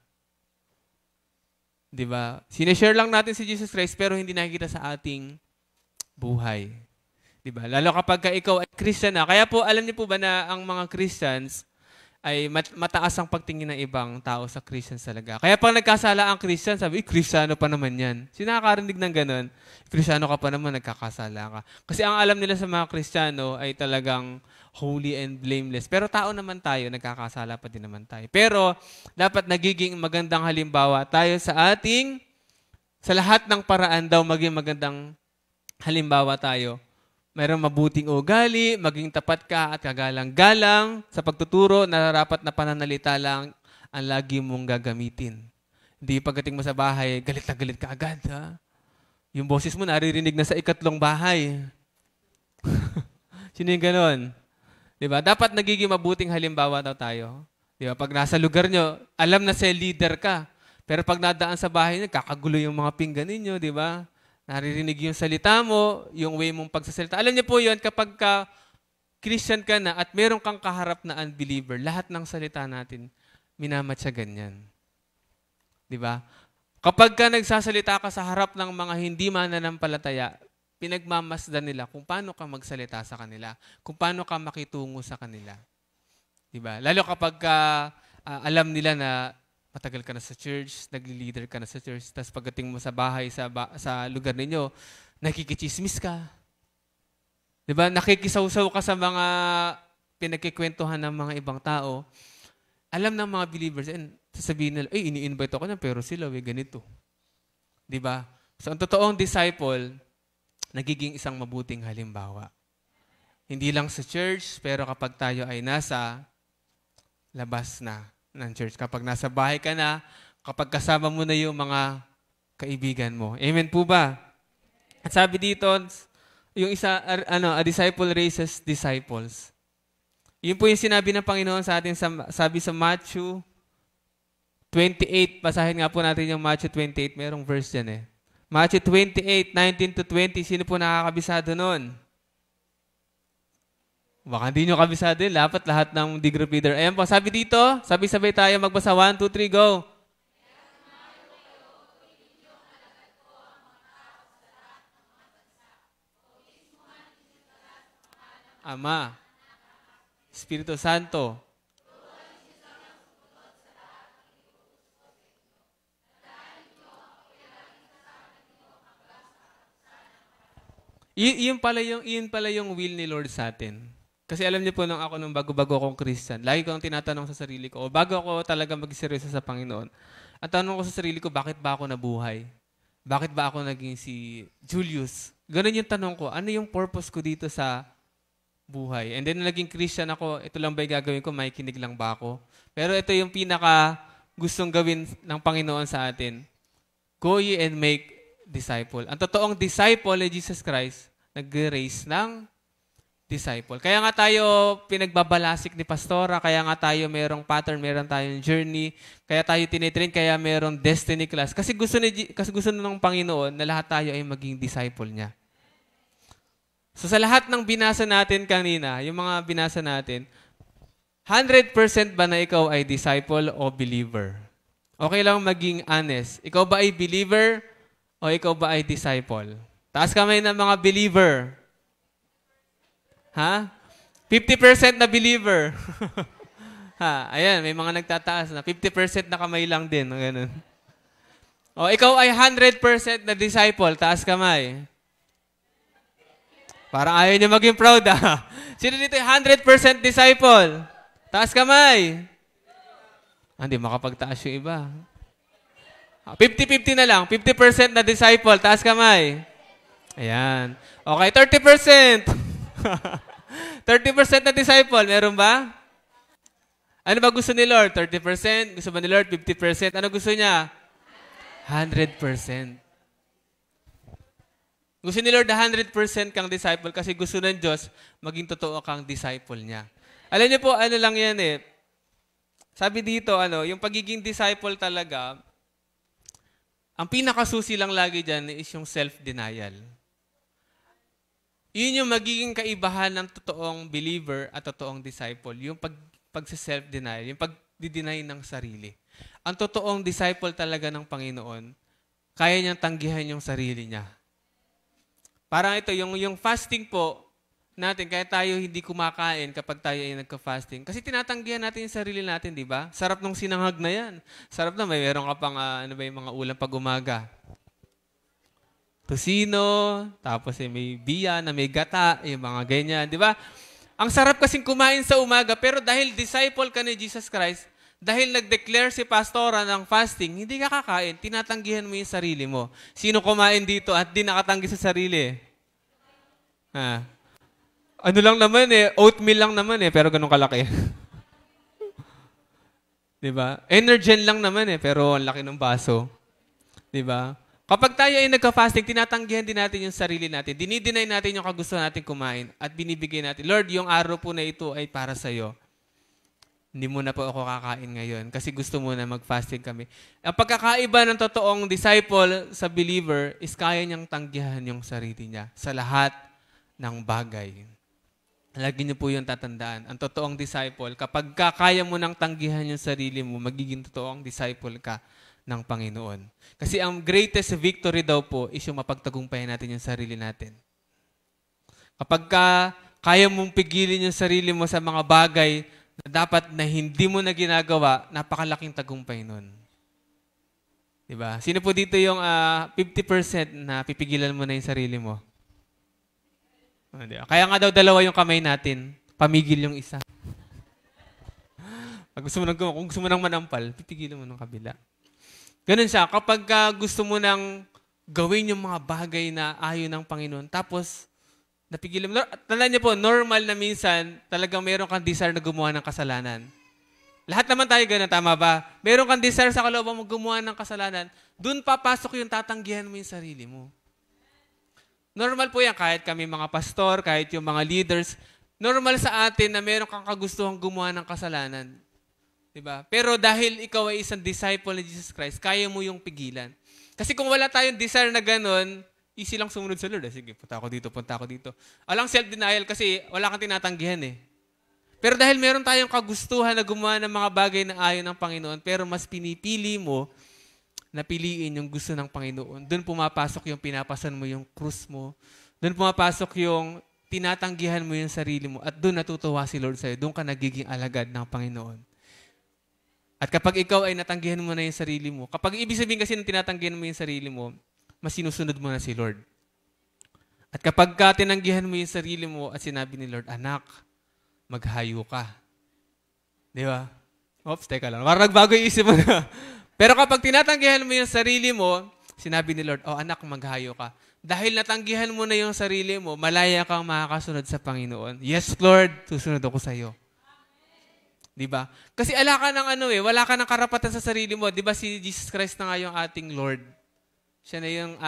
Di ba? Sineshare lang natin si Jesus Christ pero hindi nakikita sa ating buhay. Di ba? Lalo kapag ikaw ay Christian na. Kaya po, alam niyo po ba na ang mga Christians ay mataas ang pagtingin ng ibang tao sa Christians talaga. Kaya pag nagkasala ang Christian, sabi, Kristiyano pa naman yan. Sino nakakarinig ng ganun? Kristiyano ka pa naman, nagkakasala ka. Kasi ang alam nila sa mga Kristiyano ay talagang holy and blameless. Pero tao naman tayo, nagkakasala pa din naman tayo. Pero dapat nagiging magandang halimbawa tayo sa lahat ng paraan daw maging magandang halimbawa tayo. Mayroong mabuting ugali, maging tapat ka at kagalang-galang sa pagtuturo, nararapat na pananalita lang ang lagi mong gagamitin. Hindi pagdating mo sa bahay, galit na galit ka agad. Ha? Yung boses mo naririnig na sa ikatlong bahay. Sino yung ganon? Diba? Dapat nagiging mabuting halimbawa daw tayo. Diba? Pag nasa lugar nyo, alam na sa leader ka. Pero pag nadaan sa bahay nyo, kakagulo yung mga pinggan ninyo, di ba? Naririnig yung salita mo, yung way mong pagsasalita. Alam niyo po yun, kapag Christian ka na at meron kang kaharap na unbeliever, lahat ng salita natin, minamatsa ganyan. Di ba? Kapag ka nagsasalita ka sa harap ng mga hindi mananampalataya, pinagmamasdan nila kung paano ka magsalita sa kanila, kung paano ka makitungo sa kanila. Diba? Lalo kapag alam nila na matagal ka na sa church, nagli-leader ka na sa church, tapos pagdating mo sa bahay, sa lugar ninyo, nakikichismis ka. Diba? Nakikisawsaw ka sa mga pinagkikwentuhan ng mga ibang tao. Alam ng mga believers, and sasabihin nila, ini-invite ako na, pero sila, ganito. Diba? So, ang totoong disciple, nagiging isang mabuting halimbawa. Hindi lang sa church, pero kapag tayo ay nasa labas na ng church, kapag nasa bahay ka na, kapag kasama mo na yung mga kaibigan mo. Amen po ba? At sabi dito, yung isa, a disciple raises disciples. Yun po yung sinabi ng Panginoon sa atin, sabi sa Matthew 28, basahin nga po natin yung Matthew 28, merong verse dyan eh. Matthew 28, 19-20, sino po nakakabisado nun? Baka hindi nyo kabisado yun, lahat ng D-group leader. Ayan po, sabi dito, sabay tayo magbasa, 1, 2, 3, go! Ama, Espiritu Santo, Iyon pala yung will ni Lord sa atin. Kasi alam niyo po nung bago-bago akong Christian, lagi ko ang tinatanong sa sarili ko, o bago ako talaga mag-seryoso sa Panginoon, ang tanong ko sa sarili ko, bakit ba ako nabuhay? Bakit ba ako naging si Julius? Ganun yung tanong ko, ano yung purpose ko dito sa buhay? And then naging Christian ako, ito lang ba yung gagawin ko? Makikinig lang ba ako? Pero ito yung pinaka gustong gawin ng Panginoon sa atin. Go ye and make disciple. Ang totoong disciple ni Jesus Christ, nag-raise ng disciple. Kaya nga tayo pinagbabalasik ni Pastora, kaya nga tayo merong pattern, meron tayong journey, kaya tayo tinitrain, kaya merong destiny class. Kasi gusto ng Panginoon na lahat tayo ay maging disciple niya. So sa lahat ng binasa natin kanina, yung mga binasa natin, 100% ba na ikaw ay disciple o believer? Okay lang maging honest. Ikaw ba ay believer o ikaw ba ay disciple? Taas kamay ng mga believer. Ha? 50% na believer. Ha, ayan, may mga nagtataas na. 50% na kamay lang din. Ganun. O, ikaw ay 100% na disciple. Taas kamay. Parang ayaw niyo maging proud, ha? Sino dito ay 100% disciple? Taas kamay. Hindi, makapagtaas yung iba. 50-50 na lang. 50% na disciple. Taas kamay. Ayan. Okay, 30%. 30% na disciple. Meron ba? Ano ba gusto ni Lord? 30%? Gusto ba ni Lord 50%? Ano gusto niya? 100%. Gusto ni Lord 100% kang disciple kasi gusto ng Diyos maging totoo kang disciple niya. Alam niyo po, ano lang yan eh. Sabi dito, yung pagiging disciple talaga, ang pinakasusi lang lagi dyan is yung self-denial. Yun yung magiging kaibahan ng totoong believer at totoong disciple. Yung pag-self-denial, yung pag-deny ng sarili. Ang totoong disciple talaga ng Panginoon, kaya niyang tanggihan yung sarili niya. Parang ito, yung fasting po natin, kaya tayo hindi kumakain kapag tayo ay nagka-fasting. Kasi tinatanggihan natin yung sarili natin, di ba? Sarap nung sinanghag na yan. Sarap na, may meron ka pang yung mga ulam pag umaga. Tosino, tapos may biya na may gata, yung mga ganyan, di ba? Ang sarap kasing kumain sa umaga, pero dahil disciple ka ni Jesus Christ, dahil nag-declare si Pastora ng fasting, hindi ka kakain, tinatanggihan mo yung sarili mo. Sino kumain dito at di nakatanggi sa sarili? Ano lang naman oatmeal lang naman pero ganun kalaki. Di ba? Energen lang naman pero ang laki ng baso. Di ba? Kapag tayo ay nagka-fasting, tinatanggihan din natin yung sarili natin. Dinideny natin yung kagusto natin kumain at binibigay natin, Lord, yung araw po na ito ay para sa'yo. Hindi mo na po ako kakain ngayon kasi gusto mo na mag-fasting kami. Ang pagkakaiba ng totoong disciple sa believer is kaya niyang tanggihan yung sarili niya sa lahat ng bagay. Lagi niyo po yung tatandaan. Ang totoong disciple, kapag kaya mo nang tanggihan yung sarili mo, magiging totoong disciple ka ng Panginoon. Kasi ang greatest victory daw po is yung mapagtagumpayan natin yung sarili natin. Kapag kaya mong pigilin yung sarili mo sa mga bagay na dapat na hindi mo na ginagawa, napakalaking tagumpay nun. Diba? Sino po dito yung 50% na pipigilan mo na yung sarili mo? Kaya nga daw dalawa yung kamay natin, pamigil yung isa. Kung gusto mo nang manampal, pipigilan mo ng kabila. Ganun siya, kapag gusto mo nang gawin yung mga bagay na ayon ng Panginoon, tapos napigilan mo. Tandaan niyo po, normal na minsan, talagang meron kang desire na gumawa ng kasalanan. Lahat naman tayo ganun, tama ba? Meron kang desire sa kalooban mo gumawa ng kasalanan, dun papasok yung tatanggihan mo yung sarili mo. Normal po yan, kahit kami mga pastor, kahit yung mga leaders, normal sa atin na meron kang kagustuhang gumawa ng kasalanan. Diba? Pero dahil ikaw ay isang disciple ni Jesus Christ, kaya mo yung pigilan. Kasi kung wala tayong desire na ganun, easy lang sumunod sa Lord. Sige, punta ako dito. Alang self-denial kasi wala kang tinatanggihan eh. Pero dahil meron tayong kagustuhan na gumawa ng mga bagay na ayon ng Panginoon, pero mas pinipili mo na piliin yung gusto ng Panginoon, doon pumapasok yung pinapasan mo yung krus mo, doon pumapasok yung tinatanggihan mo yung sarili mo, at doon natutuwa si Lord sa'yo, doon ka nagiging alagad ng Panginoon. At kapag ikaw ay natanggihan mo na yung sarili mo, kapag ibig sabihin kasi nang tinatanggihan mo yung sarili mo, mas sinusunod mo na si Lord. At kapag tinanggihan mo yung sarili mo at sinabi ni Lord, anak, maghayo ka. Di ba? Oops, teka lang. Parang nagbago yung isip mo na. Pero kapag tinatanggihan mo yung sarili mo, sinabi ni Lord, anak, maghayo ka. Dahil natanggihan mo na yung sarili mo, malaya kang makakasunod sa Panginoon. Yes, Lord, susunod ako sa iyo. Diba? Kasi wala ka ng karapatan sa sarili mo. Diba si Jesus Christ na nga yung ating Lord? Siya na yung,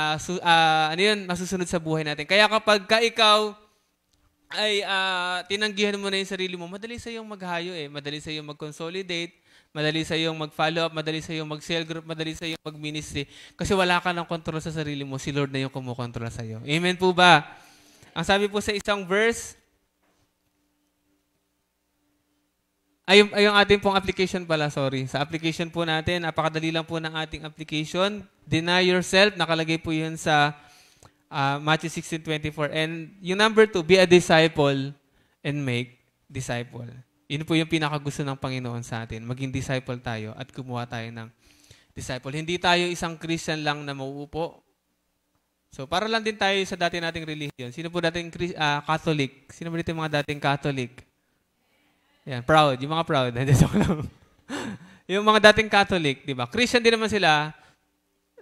masusunod sa buhay natin. Kaya kapag ikaw ay tinanggihan mo na yung sarili mo, madali sa iyong maghayo eh. Madali sa iyong mag-consolidate, madali sa iyong mag-follow up, madali sa iyong mag-cell group, madali sa iyong mag-ministry. Kasi wala ka ng control sa sarili mo, si Lord na yung kumukontrol sa iyo. Amen po ba? Ang sabi po sa isang verse, yung ating pong application pala, sorry. Sa application po natin, napakadali lang po ng ating application. Deny yourself, nakalagay po yun sa Matthew 16:24. And yung number 2, be a disciple and make disciple. Yun po yung pinakagusto ng Panginoon sa atin. Maging disciple tayo at kumuha tayo ng disciple. Hindi tayo isang Christian lang na mauupo. So, para lang din tayo sa dati nating religion. Sino po dating Catholic? Sino po dito yung mga dating Catholic? Yan, proud. Yung mga proud. Yung mga dating Catholic, di ba? Christian din naman sila.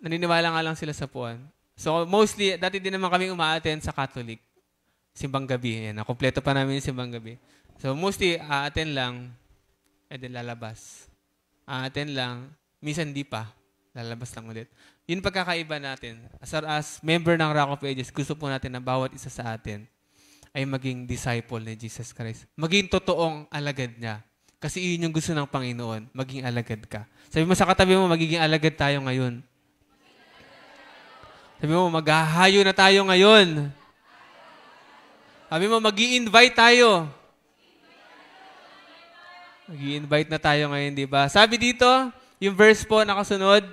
Naniniwala nga lang sila sa puwan. So, mostly, dati din naman kami umaattend sa Catholic. Simbang gabi. Yan, nakompleto pa namin yung simbang gabi. So, mostly, attend lang, and then lalabas. Attend lang, minsan di pa. Lalabas lang ulit. Yun pagkakaiba natin. As member ng Rock of Ages, gusto po natin na bawat isa sa atin ay maging disciple ni Jesus Christ. Maging totoong alagad niya. Kasi yun yung gusto ng Panginoon, maging alagad ka. Sabi mo sa katabi mo, magiging alagad tayo ngayon. Sabi mo, maghahayo na tayo ngayon. Sabi mo, mag-i-invite tayo. Mag-i-invite na tayo ngayon, di ba? Sabi dito, yung verse po nakasunod,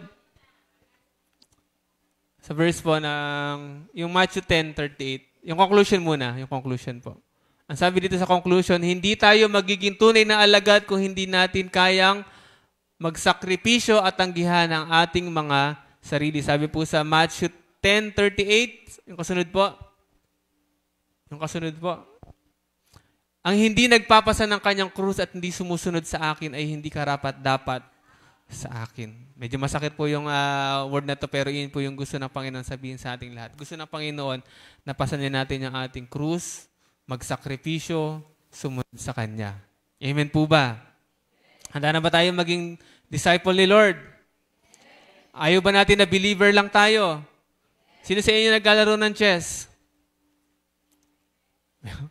sa verse po ng, yung Matthew 10:38, yung conclusion muna, yung conclusion po. Ang sabi dito sa conclusion, hindi tayo magiging tunay na alagad kung hindi natin kayang magsakripisyo at tanggihan ang ating mga sarili. Sabi po sa Matthew 10:38, yung kasunod po. Yung kasunod po. Ang hindi nagpapasa ng kanyang krus at hindi sumusunod sa akin ay hindi karapat-dapat sa akin. Medyo masakit po yung word na to, pero yun po yung gusto ng Panginoon sabihin sa ating lahat. Gusto ng Panginoon na pasanin natin yung ating krus, magsakripisyo, sumunod sa Kanya. Amen po ba? Handa na ba tayo maging disciple ni Lord? Ayaw ba natin na believer lang tayo? Sino sa inyo naglalaro ng chess?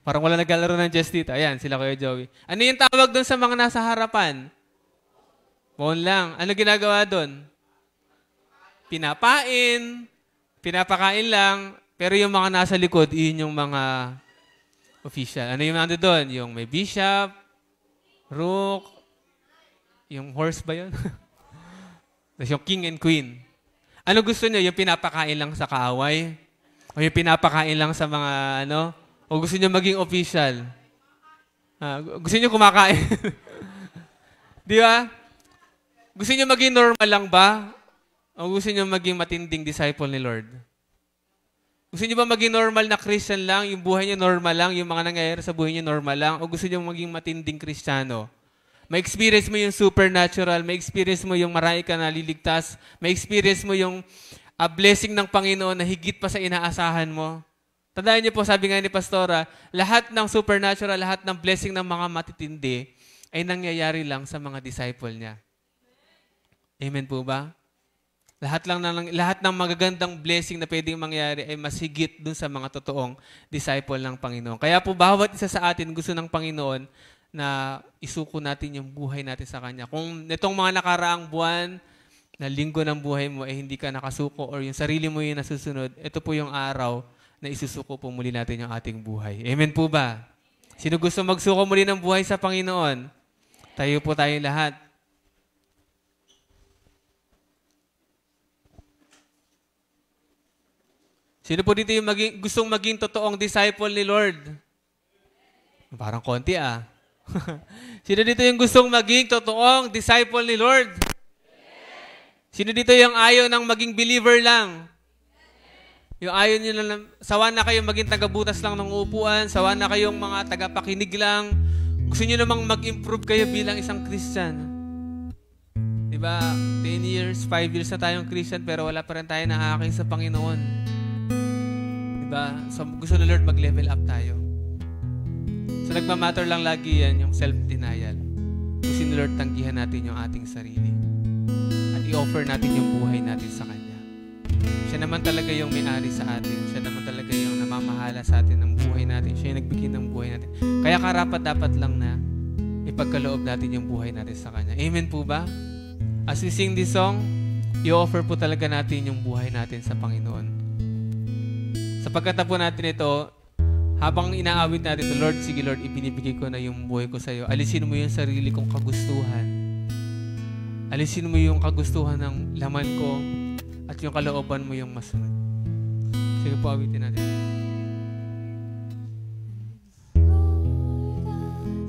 Parang wala naglalaro ng chess dito. Ayan, sila Kuya Joey. Ano yung tawag doon sa mga nasa harapan? Phone lang. Ano ginagawa doon? Pinapakain lang, pero yung mga nasa likod, yun yung mga official. Ano yung nando doon? Yung may bishop, rook, yung horse ba yun? Tapos yung king and queen. Ano gusto nyo? Yung pinapakain lang sa kaaway? O yung pinapakain lang sa mga ano? O gusto nyo maging official? Gusto nyo kumakain? Di ba? Gusto nyo maging normal lang ba? O gusto nyo maging matinding disciple ni Lord? Gusto nyo ba maging normal na Christian lang? Yung buhay nyo normal lang? Yung mga nangyayari sa buhay nyo normal lang? O gusto nyo maging matinding Kristiyano? May experience mo yung supernatural, may experience mo yung marami ka naliligtas, may experience mo yung blessing ng Panginoon na higit pa sa inaasahan mo. Tandaan niyo po, sabi nga ni Pastora, lahat ng supernatural, lahat ng blessing ng mga matitindi ay nangyayari lang sa mga disciple niya. Amen po ba? Lahat ng magagandang blessing na pwedeng mangyari ay mas higit dun sa mga totoong disciple ng Panginoon. Kaya po, bawat isa sa atin gusto ng Panginoon na isuko natin yung buhay natin sa Kanya. Kung nitong mga nakaraang buwan, na linggo ng buhay mo, hindi ka nakasuko or yung sarili mo yung nasusunod, ito po yung araw na isusuko po muli natin yung ating buhay. Amen po ba? Sino gusto magsuko muli ng buhay sa Panginoon? Tayo po tayong lahat. Sino po dito yung gustong maging totoong disciple ni Lord? Parang konti Sino dito yung gustong maging totoong disciple ni Lord? Sino dito yung ayaw ng maging believer lang? Yung ayaw nyo lang, sawa na kayong maging tagabutas lang ng upuan, sawa na kayong mga tagapakinig lang. Gusto nyo namang mag-improve kayo bilang isang Christian. Diba? 10 years, 5 years na tayong Christian pero wala pa rin tayo naaaking sa Panginoon. Diba? So gusto na Lord mag-level up tayo. So nagmamatter lang lagi yan, yung self-denial. Gusto ni Lord tanggihan natin yung ating sarili. At i-offer natin yung buhay natin sa Kanya. Siya naman talaga yung may-ari sa atin. Siya naman talaga yung namamahala sa atin ng buhay natin. Siya yung nagbigay ng buhay natin. Kaya karapat-dapat lang na ipagkaloob natin yung buhay natin sa Kanya. Amen po ba? As we sing this song, i-offer po talaga natin yung buhay natin sa Panginoon. Sa pagkatapo natin ito, habang inaawit natin ito, Lord, sige Lord, ibinibigay ko na yung buhay ko sa iyo. Alisin mo yung sarili kong kagustuhan. Alisin mo yung kagustuhan ng laman ko at yung kalooban mo yung masunod. Sige po, awitin natin.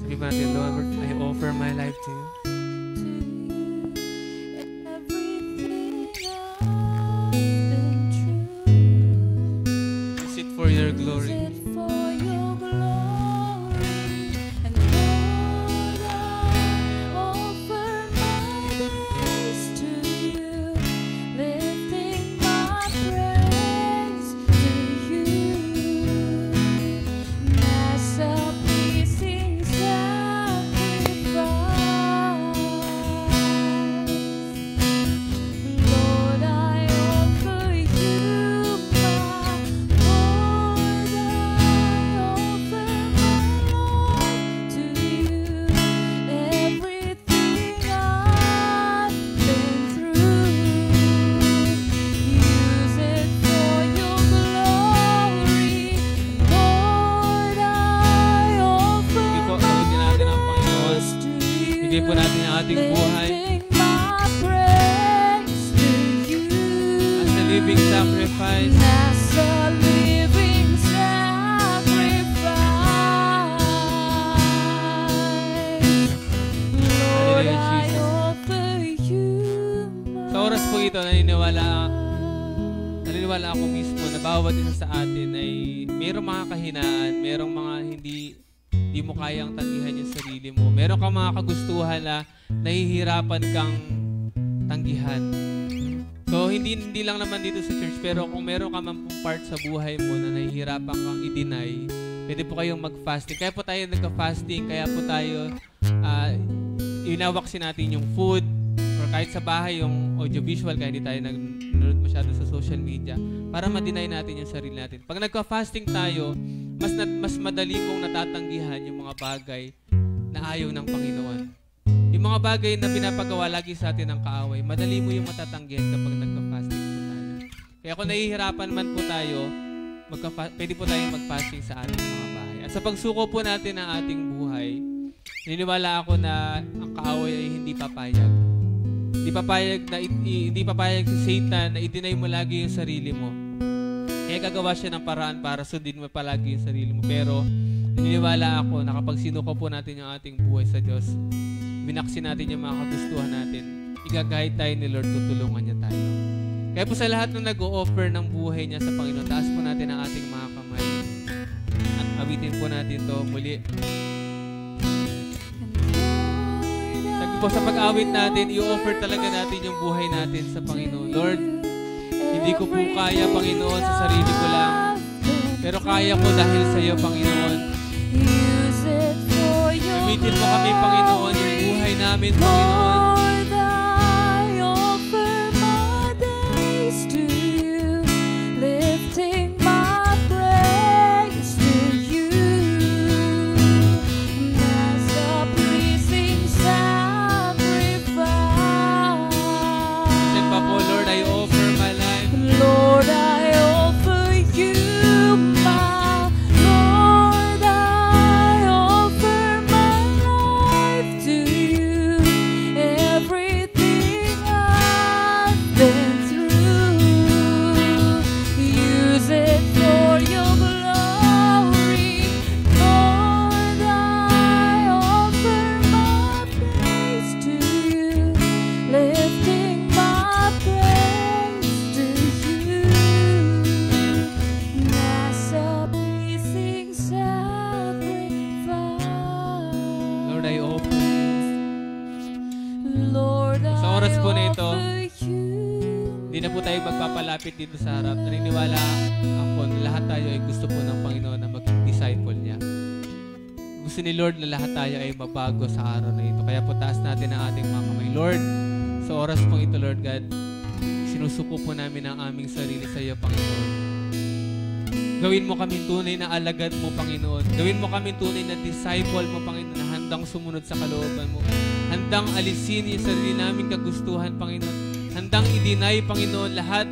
Sabi ba natin, Lord, I offer my life to you. Use it for your glory. Bigay po natin ang ating buhay as a living sacrifice. Hallelujah, Jesus. Sa oras po ito, naniniwala ako mismo na bawat isa sa atin ay mayroong mga kahinaan, mayroong mga hindi mo kayang tanggihan yung sarili mo. Meron kang mga kagustuhan na nahihirapan kang tanggihan. So, hindi lang naman dito sa church, pero kung meron ka man pong part sa buhay mo na nahihirapan kang i-deny, pwede po kayong mag-fasting. Kaya po tayo nagka-fasting, kaya po tayo inawaksin natin yung food, or kahit sa bahay, yung audiovisual, kaya hindi tayo nanonood masyado sa social media, para ma-deny natin yung sarili natin. Pag nagka-fasting tayo, mas madali mong natatanggihan yung mga bagay na ayaw ng Panginoon. Yung mga bagay na pinapagawa lagi sa atin ng kaaway, madali mo yung matatanggihan kapag nagka-fasting po tayo. Kaya kung nahihirapan man po tayo, pwede po tayong mag-fasting sa ating mga bahay. At sa pagsuko po natin ng ating buhay, naniniwala ako na ang kaaway ay hindi papayag. Hindi papayag si Satan na i-deny mo lagi yung sarili mo. Kaya gagawa siya ng paraan para sundin mo palagi yung sarili mo. Pero naniniwala ako na kapag sinuko po natin yung ating buhay sa Diyos, binaksin natin yung mga kagustuhan natin, igagahid tayo ni Lord, tutulungan niya tayo. Kaya po sa lahat ng nag-o-offer ng buhay niya sa Panginoon, taas po natin ang ating mga kamay at awitin po natin to muli. Sabi po sa pag-awit natin, i-offer talaga natin yung buhay natin sa Panginoon. Lord, hindi ko po kaya, Panginoon, sa sarili ko lang. Pero kaya ko dahil sa iyo, Panginoon. Gamitin mo kami, Panginoon, yung buhay namin, Panginoon. Magpapalapit dito sa harap. Naniniwala ako na lahat tayo ay gusto po ng Panginoon na maging disciple niya. Gusto ni Lord na lahat tayo ay mabago sa araw na ito. Kaya po taas natin ang ating mga kamay. Lord, sa oras pong ito, Lord God, sinusuko po namin ang aming sarili sa iyo, Panginoon. Gawin mo kami tunay na alagad mo, Panginoon. Gawin mo kami tunay na disciple mo, Panginoon, na handang sumunod sa kalooban mo. Handang alisin yung sarili naming kagustuhan, Panginoon. Handang i-deny, Panginoon, lahat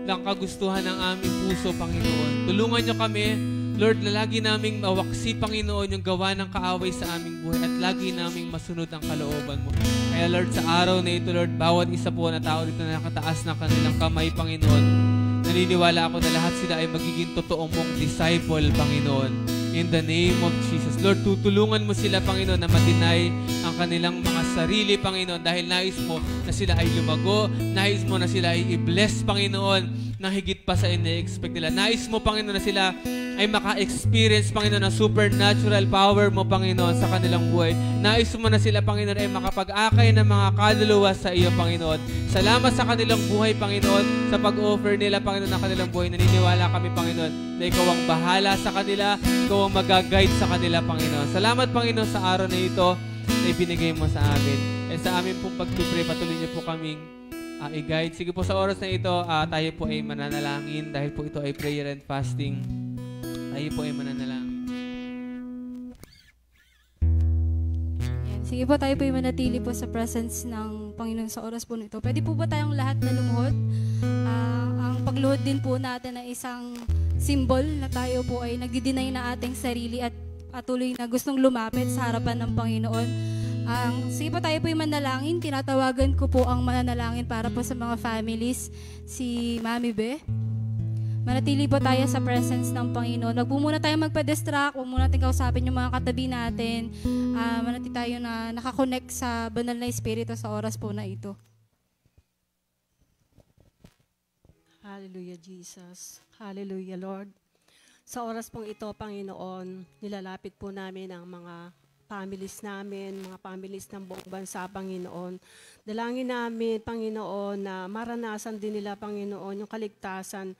ng kagustuhan ng aming puso, Panginoon. Tulungan niyo kami, Lord, na lagi naming mawaksi, Panginoon, yung gawa ng kaaway sa aming buhay at lagi naming masunod ang kalooban mo. Kaya, Lord, sa araw na ito, Lord, bawat isa po na tao dito na nakataas ng kanilang kamay, Panginoon, naniniwala ako na lahat sila ay magiging totoo mong disciple, Panginoon. In the name of Jesus. Lord, tutulungan mo sila, Panginoon, na ma-deny ang kanilang mga sarili, Panginoon, dahil nais mo na sila ay lumago, nais mo na sila ay i-bless, Panginoon, na higit pa sa ina-expect nila. Nais mo, Panginoon, na sila ay maka-experience, Panginoon, ng supernatural power mo, Panginoon, sa kanilang buhay. Nais mo na sila, Panginoon, ay makapag-akay ng mga kaluluwa sa iyo, Panginoon. Salamat sa kanilang buhay, Panginoon, sa pag-offer nila, Panginoon, ng kanilang buhay. Naniniwala kami, Panginoon, na ikaw ang bahala sa kanila, ikaw ang mag-guide sa kanila, Panginoon. Salamat, Panginoon, sa araw na ito na ibinigay mo sa amin. At sa amin pong pagpupray, patuloy niyo po kaming i-guide. Sige po, sa oras na ito, tayo po ay mananalangin dahil po ito ay prayer and fasting. Tayo po ay mananalangin. Sige po, tayo po ay manatili po sa presence ng Panginoon sa oras po nito. Pwede po ba tayong lahat na lumuhod? Ang pagluhod din po natin ay isang symbol na tayo po ay nagdi-deny na ating sarili at patuloy na gustong lumapit sa harapan ng Panginoon. Sige po, tayo po ay manalangin. Tinatawagan ko po ang mananalangin para po sa mga families. Si Mami Be. Manatili po tayo sa presence ng Panginoon. Wag po muna tayo magpa-distract. Huwag muna natin kausapin yung mga katabi natin. Manatili tayo na nakakonect sa banal na Espiritu sa oras po na ito. Hallelujah, Jesus. Hallelujah, Lord. Sa oras pong ito, Panginoon, nilalapit po namin ang mga families namin, mga families ng buong bansa, Panginoon. Dalangin namin, Panginoon, na maranasan din nila, Panginoon, yung kaligtasan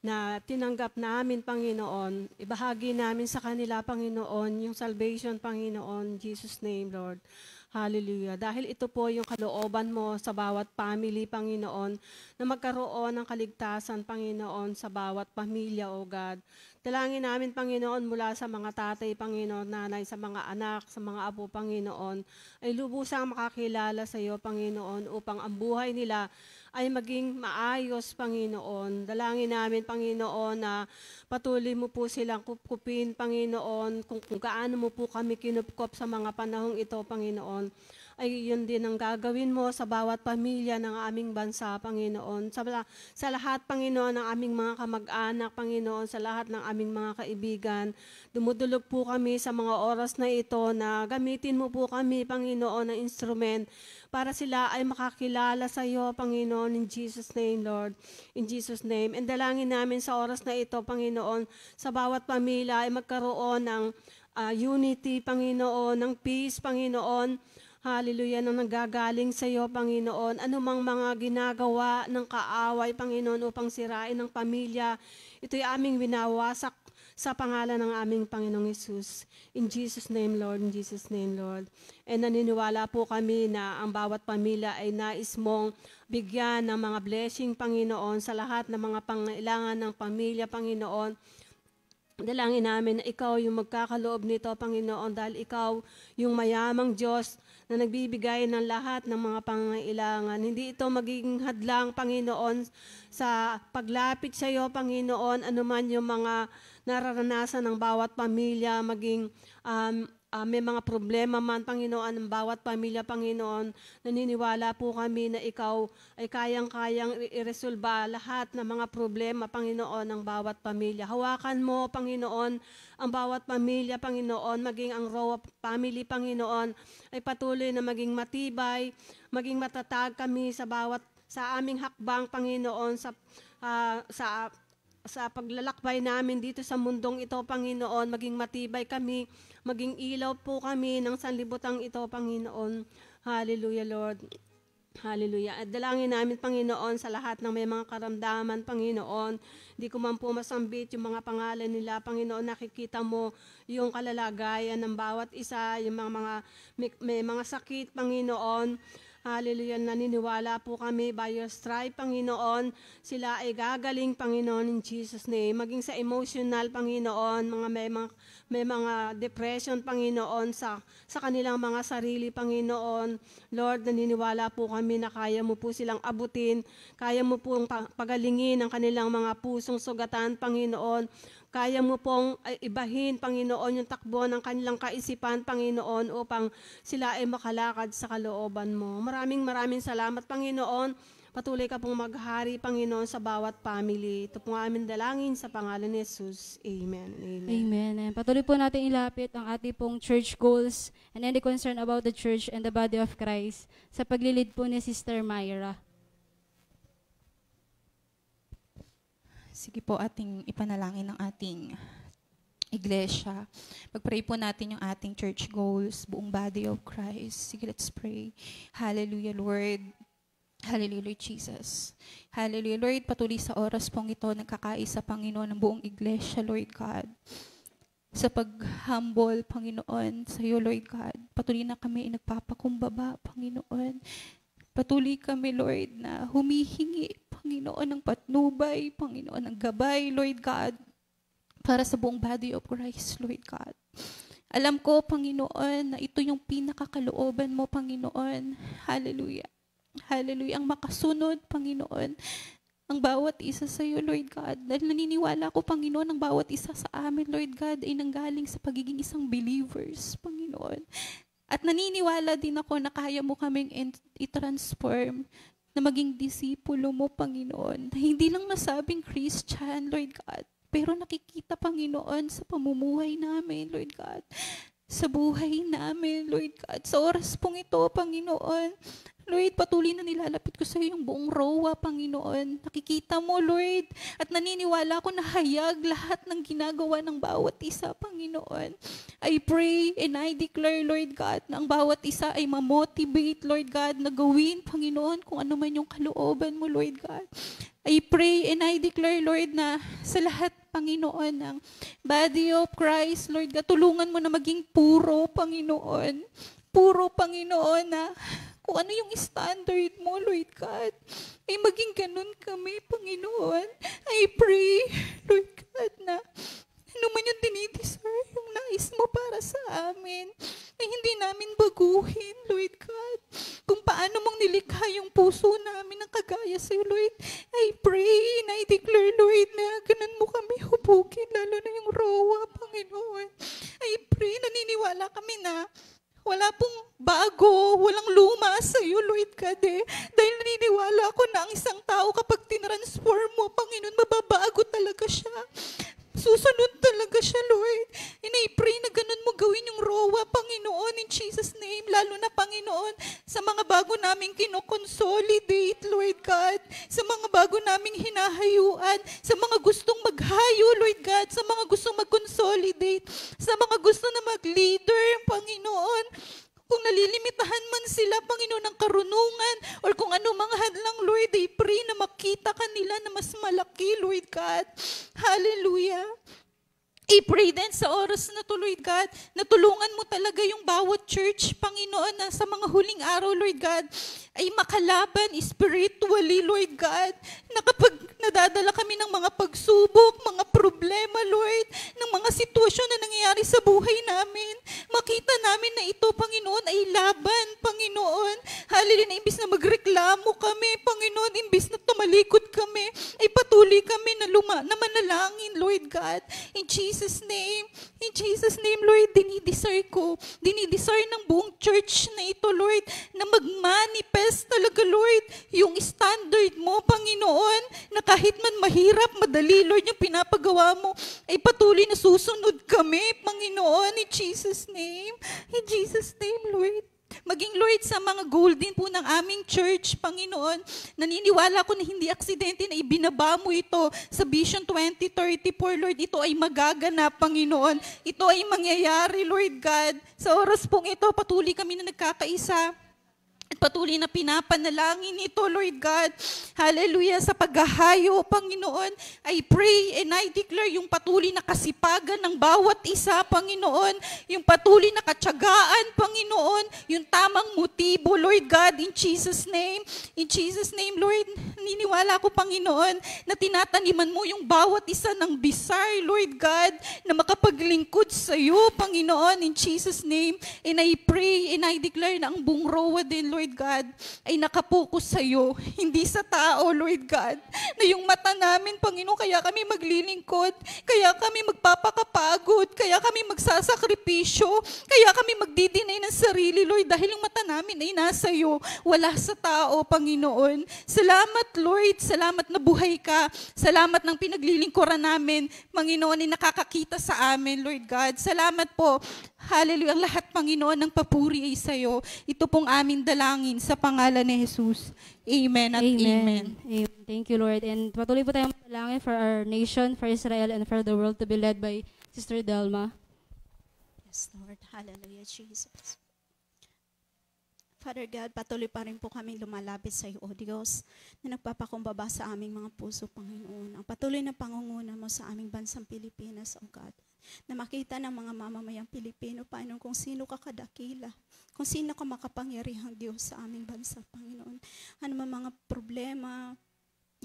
na tinanggap namin, Panginoon. Ibahagi namin sa kanila, Panginoon, yung salvation, Panginoon, Jesus' name, Lord. Hallelujah. Dahil ito po yung kalooban mo sa bawat family, Panginoon, na magkaroon ng kaligtasan, Panginoon, sa bawat pamilya, O God. Dalangin namin, Panginoon, mula sa mga tatay, Panginoon, nanay, sa mga anak, sa mga apo, Panginoon, ay lubusang makakilala sa iyo, Panginoon, upang ang buhay nila ay maging maayos, Panginoon. Dalangin namin, Panginoon, na patuloy mo po silang kupkupin, Panginoon, kung gaano mo po kami kinupkop sa mga panahong ito, Panginoon, ay yun din ang gagawin mo sa bawat pamilya ng aming bansa, Panginoon. Sa lahat, Panginoon, ng aming mga kamag-anak, Panginoon, sa lahat ng aming mga kaibigan. Dumudulog po kami sa mga oras na ito na gamitin mo po kami, Panginoon, ng instrument para sila ay makakilala sa iyo, Panginoon, in Jesus' name, Lord. In Jesus' name. And dalangin namin sa oras na ito, Panginoon, sa bawat pamilya ay magkaroon ng unity, Panginoon, ng peace, Panginoon. Hallelujah, na nanggagaling sa iyo, Panginoon. Anumang mga ginagawa ng kaaway, Panginoon, upang sirain ng pamilya, ito'y aming winawasak sa pangalan ng aming Panginoong Hesus. In Jesus' name, Lord. In Jesus' name, Lord. And naniniwala po kami na ang bawat pamilya ay nais mong bigyan ng mga blessing, Panginoon, sa lahat ng mga pangailangan ng pamilya, Panginoon. Dalangin namin na ikaw yung magkakaloob nito, Panginoon, dahil ikaw yung mayamang Diyos na nagbibigay ng lahat ng mga pangailangan. Hindi ito magiging hadlang, Panginoon, sa paglapit sa iyo, Panginoon, anuman yung mga nararanasan ng bawat pamilya, maging may mga problema man, Panginoon, ng bawat pamilya, Panginoon. Naniniwala po kami na ikaw ay kayang-kayang iresolba lahat ng mga problema, Panginoon, ng bawat pamilya. Hawakan mo, Panginoon, ang bawat pamilya, Panginoon, maging ang Roa family, Panginoon, ay patuloy na maging matibay, maging matatag kami sa aming hakbang, Panginoon, sa paglalakbay namin dito sa mundong ito, Panginoon, maging matibay kami, maging ilaw po kami ng sanlibutang ito, Panginoon. Hallelujah, Lord. Hallelujah. At dalangin namin, Panginoon, sa lahat ng may mga karamdaman, Panginoon. Hindi ko man po masambit yung mga pangalan nila, Panginoon. Nakikita mo yung kalalagayan ng bawat isa, yung may mga sakit, Panginoon. Hallelujah, naniniwala po kami by your stripe, Panginoon, sila ay gagaling, Panginoon, in Jesus' name. Maging sa emotional, Panginoon, may mga depression, Panginoon, sa kanilang mga sarili, Panginoon. Lord, naniniwala po kami na kaya mo po silang abutin, kaya mo pong pagalingin ang kanilang mga pusong sugatan, Panginoon. Kaya mo pong ibahin, Panginoon, yung takbo ng kanilang kaisipan, Panginoon, upang sila ay makalakad sa kalooban mo. Maraming salamat, Panginoon. Patuloy ka pong maghari, Panginoon, sa bawat family. Ito pong aming dalangin sa pangalan ni Jesus. Amen. Amen. Amen. And patuloy po natin ilapit ang ating pong church goals and any concern about the church and the body of Christ sa paglilid po ni Sister Myra. Sige po, ating ipanalangin ng ating iglesia. Pag-pray po natin yung ating church goals, buong body of Christ. Sige, let's pray. Hallelujah, Lord. Hallelujah, Lord Jesus. Hallelujah, Lord. Patuloy sa oras pong ito, nagkakaisa, Panginoon, ng buong iglesia, Lord God. Sa pag-humble, Panginoon, sa iyo, Lord God. Patuloy na kami nagpapakumbaba, Panginoon. Patuloy kami, Lord, na humihingi, Panginoon, ng patnubay, Panginoon, ng gabay, Lord God, para sa buong body of Christ, Lord God. Alam ko, Panginoon, na ito yung pinakakalooban mo, Panginoon. Hallelujah. Hallelujah. Ang makasunod, Panginoon, ang bawat isa sa iyo, Lord God. Dahil naniniwala ko, Panginoon, ang bawat isa sa amin, Lord God, ay nanggaling sa pagiging isang believers, Panginoon. At naniniwala din ako na kaya mo kaming i-transform na maging disipulo mo, Panginoon. Na hindi lang masabing Christian, Lord God, pero nakikita, Panginoon, sa pamumuhay namin, Lord God. Sa buhay namin, Lord God. Sa oras pong ito, Panginoon, Lord, patuloy na nilalapit ko sa iyo yung buong Roa, Panginoon. Nakikita mo, Lord, at naniniwala ko na hayag lahat ng ginagawa ng bawat isa, Panginoon. I pray and I declare, Lord God, na ang bawat isa ay ma-motivate, Lord God, na gawin, Panginoon, kung ano man yung kalooban mo, Lord God. I pray and I declare, Lord, na sa lahat, Panginoon, ng body of Christ, Lord God, tulungan mo na maging puro, Panginoon. Puro, Panginoon, na kung ano yung standard mo, Lord God, ay maging ganun kami, Panginoon. I pray, Lord God, na ano man yung dinidesire, yung nais mo para sa amin, ay hindi namin baguhin, Lord God. Kung paano mong nilikha yung puso namin ng kagaya sa iyo, Lord, I pray and I declare, Lord, na ganun mo kami hubugin, lalo na yung Roa, Panginoon. I pray, naniniwala kami na wala pong bago, walang i-transform mo, Panginoon. Mababago talaga siya. Susunod talaga siya, Lord. And I pray na ganun mo gawin yung rowa, Panginoon, in Jesus' name. Lalo na, Panginoon, sa mga bago naming kinoconsolidate, Lord God. Sa mga bago naming hinahayuan. Sa mga gustong maghayo, Lord God. Sa mga gustong mag-consolidate. Sa mga gusto na mag-leader, Panginoon. Kung nalilimitahan man sila, Panginoon, ng karunungan or kung ano mga hadlang, Lord, I pray na makita kanila na mas malaki, Lord God. Hallelujah. I pray din sa oras na to, Lord God, na tulungan mo talaga yung bawat church, Panginoon, na sa mga huling araw, Lord God, ay makalaban spiritually, Lord God, na kapag nadadala kami ng mga pagsubok, mga problema, Lord, ng mga sitwasyon na nangyayari sa buhay namin, makita namin na ito, Panginoon, ay laban, Panginoon. Hallelujah, imbis na magreklamo kami, Panginoon, imbis na tumalikod kami, ay patuloy kami na manalangin, Lord God. In Jesus' name, Lord, dinidesire ng buong church na ito, Lord, na mag-manifest talaga, Lord, yung standard mo, Panginoon, na kahit man mahirap, madali, Lord, yung pinapagawa mo, ay patuloy na susunod kami, Panginoon, in Jesus' name, Lord. Maging, Lord, sa mga goal din po ng aming church, Panginoon, naniniwala ko na hindi aksidente na ibinaba mo ito sa Vision 2034, Lord. Ito ay magaganap, Panginoon. Ito ay mangyayari, Lord God. Sa oras pong ito, patuloy kami na nagkakaisa. At patuloy na pinapanalangin ito, Lord God. Hallelujah. Sa paghahayo, Panginoon, I pray and I declare yung patuloy na kasipagan ng bawat isa, Panginoon. Yung patuloy na katsagaan, Panginoon. Yung tamang motibo, Lord God, in Jesus' name. In Jesus' name, Lord, niniwala ko, Panginoon, na tinataniman mo yung bawat isa ng desire, Lord God, na makapaglingkod sa iyo, Panginoon, in Jesus' name. And I pray and I declare na ang buong rowa din, Lord God, ay nakapokus sa iyo, hindi sa tao, Lord God, na yung mata namin, Panginoon, kaya kami maglilingkod, kaya kami magpapakapagod, kaya kami magsasakripisyo, kaya kami magdidinay ng sarili, Lord, dahil yung mata namin ay nasa iyo, wala sa tao, Panginoon. Salamat, Lord, salamat na buhay ka, salamat ng pinaglilingkuran namin, Panginoon, ay nakakakita sa amin, Lord God. Salamat po. Hallelujah. Ang lahat, Panginoon, ng papuri ay sa iyo. Ito pong aming dalangin sa pangalan ni Jesus. Amen at amen. Amen. Thank you, Lord. And patuloy po tayong manalangin for our nation, for Israel, and for the world to be led by Sister Delma. Yes, Lord. Hallelujah, Jesus. Father God, patuloy pa rin po kami lumalapit sa iyo, O Diyos, na nagpapakumbaba sa aming mga puso, Panginoon. Ang patuloy na pangunguna mo sa aming bansang Pilipinas, O God, na makita ng mga mamamayang Pilipino, Panginoon, kung sino ka kadakila, kung sino ka makapangyarihang Diyos sa aming bansa, Panginoon. Ano man mga problema,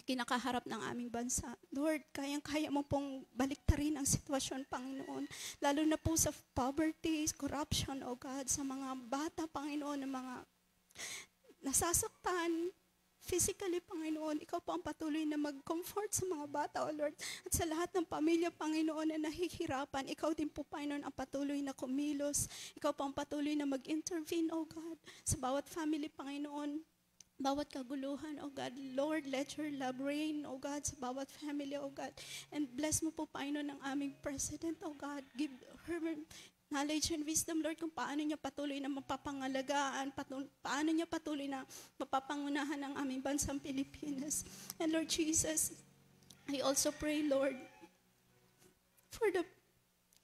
kinakaharap ng aming bansa. Lord, kayang-kaya mo pong baliktarin ang sitwasyon, Panginoon. Lalo na po sa poverty, corruption, O God, sa mga bata, Panginoon, ng mga nasasaktan physically, Panginoon. Ikaw po ang patuloy na mag-comfort sa mga bata, O Lord. At sa lahat ng pamilya, Panginoon, na nahihirapan, ikaw din po, Panginoon, ang patuloy na kumilos. Ikaw po ang patuloy na mag-intervene, O God, sa bawat family, Panginoon. Bawat kaguluhan, O God. Lord, let your love reign, O God, sa bawat family, O God. And bless mo po, Panginoon, ng aming President, O God. Give her knowledge and wisdom, Lord, kung paano niya patuloy na mapapangalagaan, paano niya patuloy na mapapangunahan ang aming bansang Pilipinas. And Lord Jesus, I also pray, Lord, for the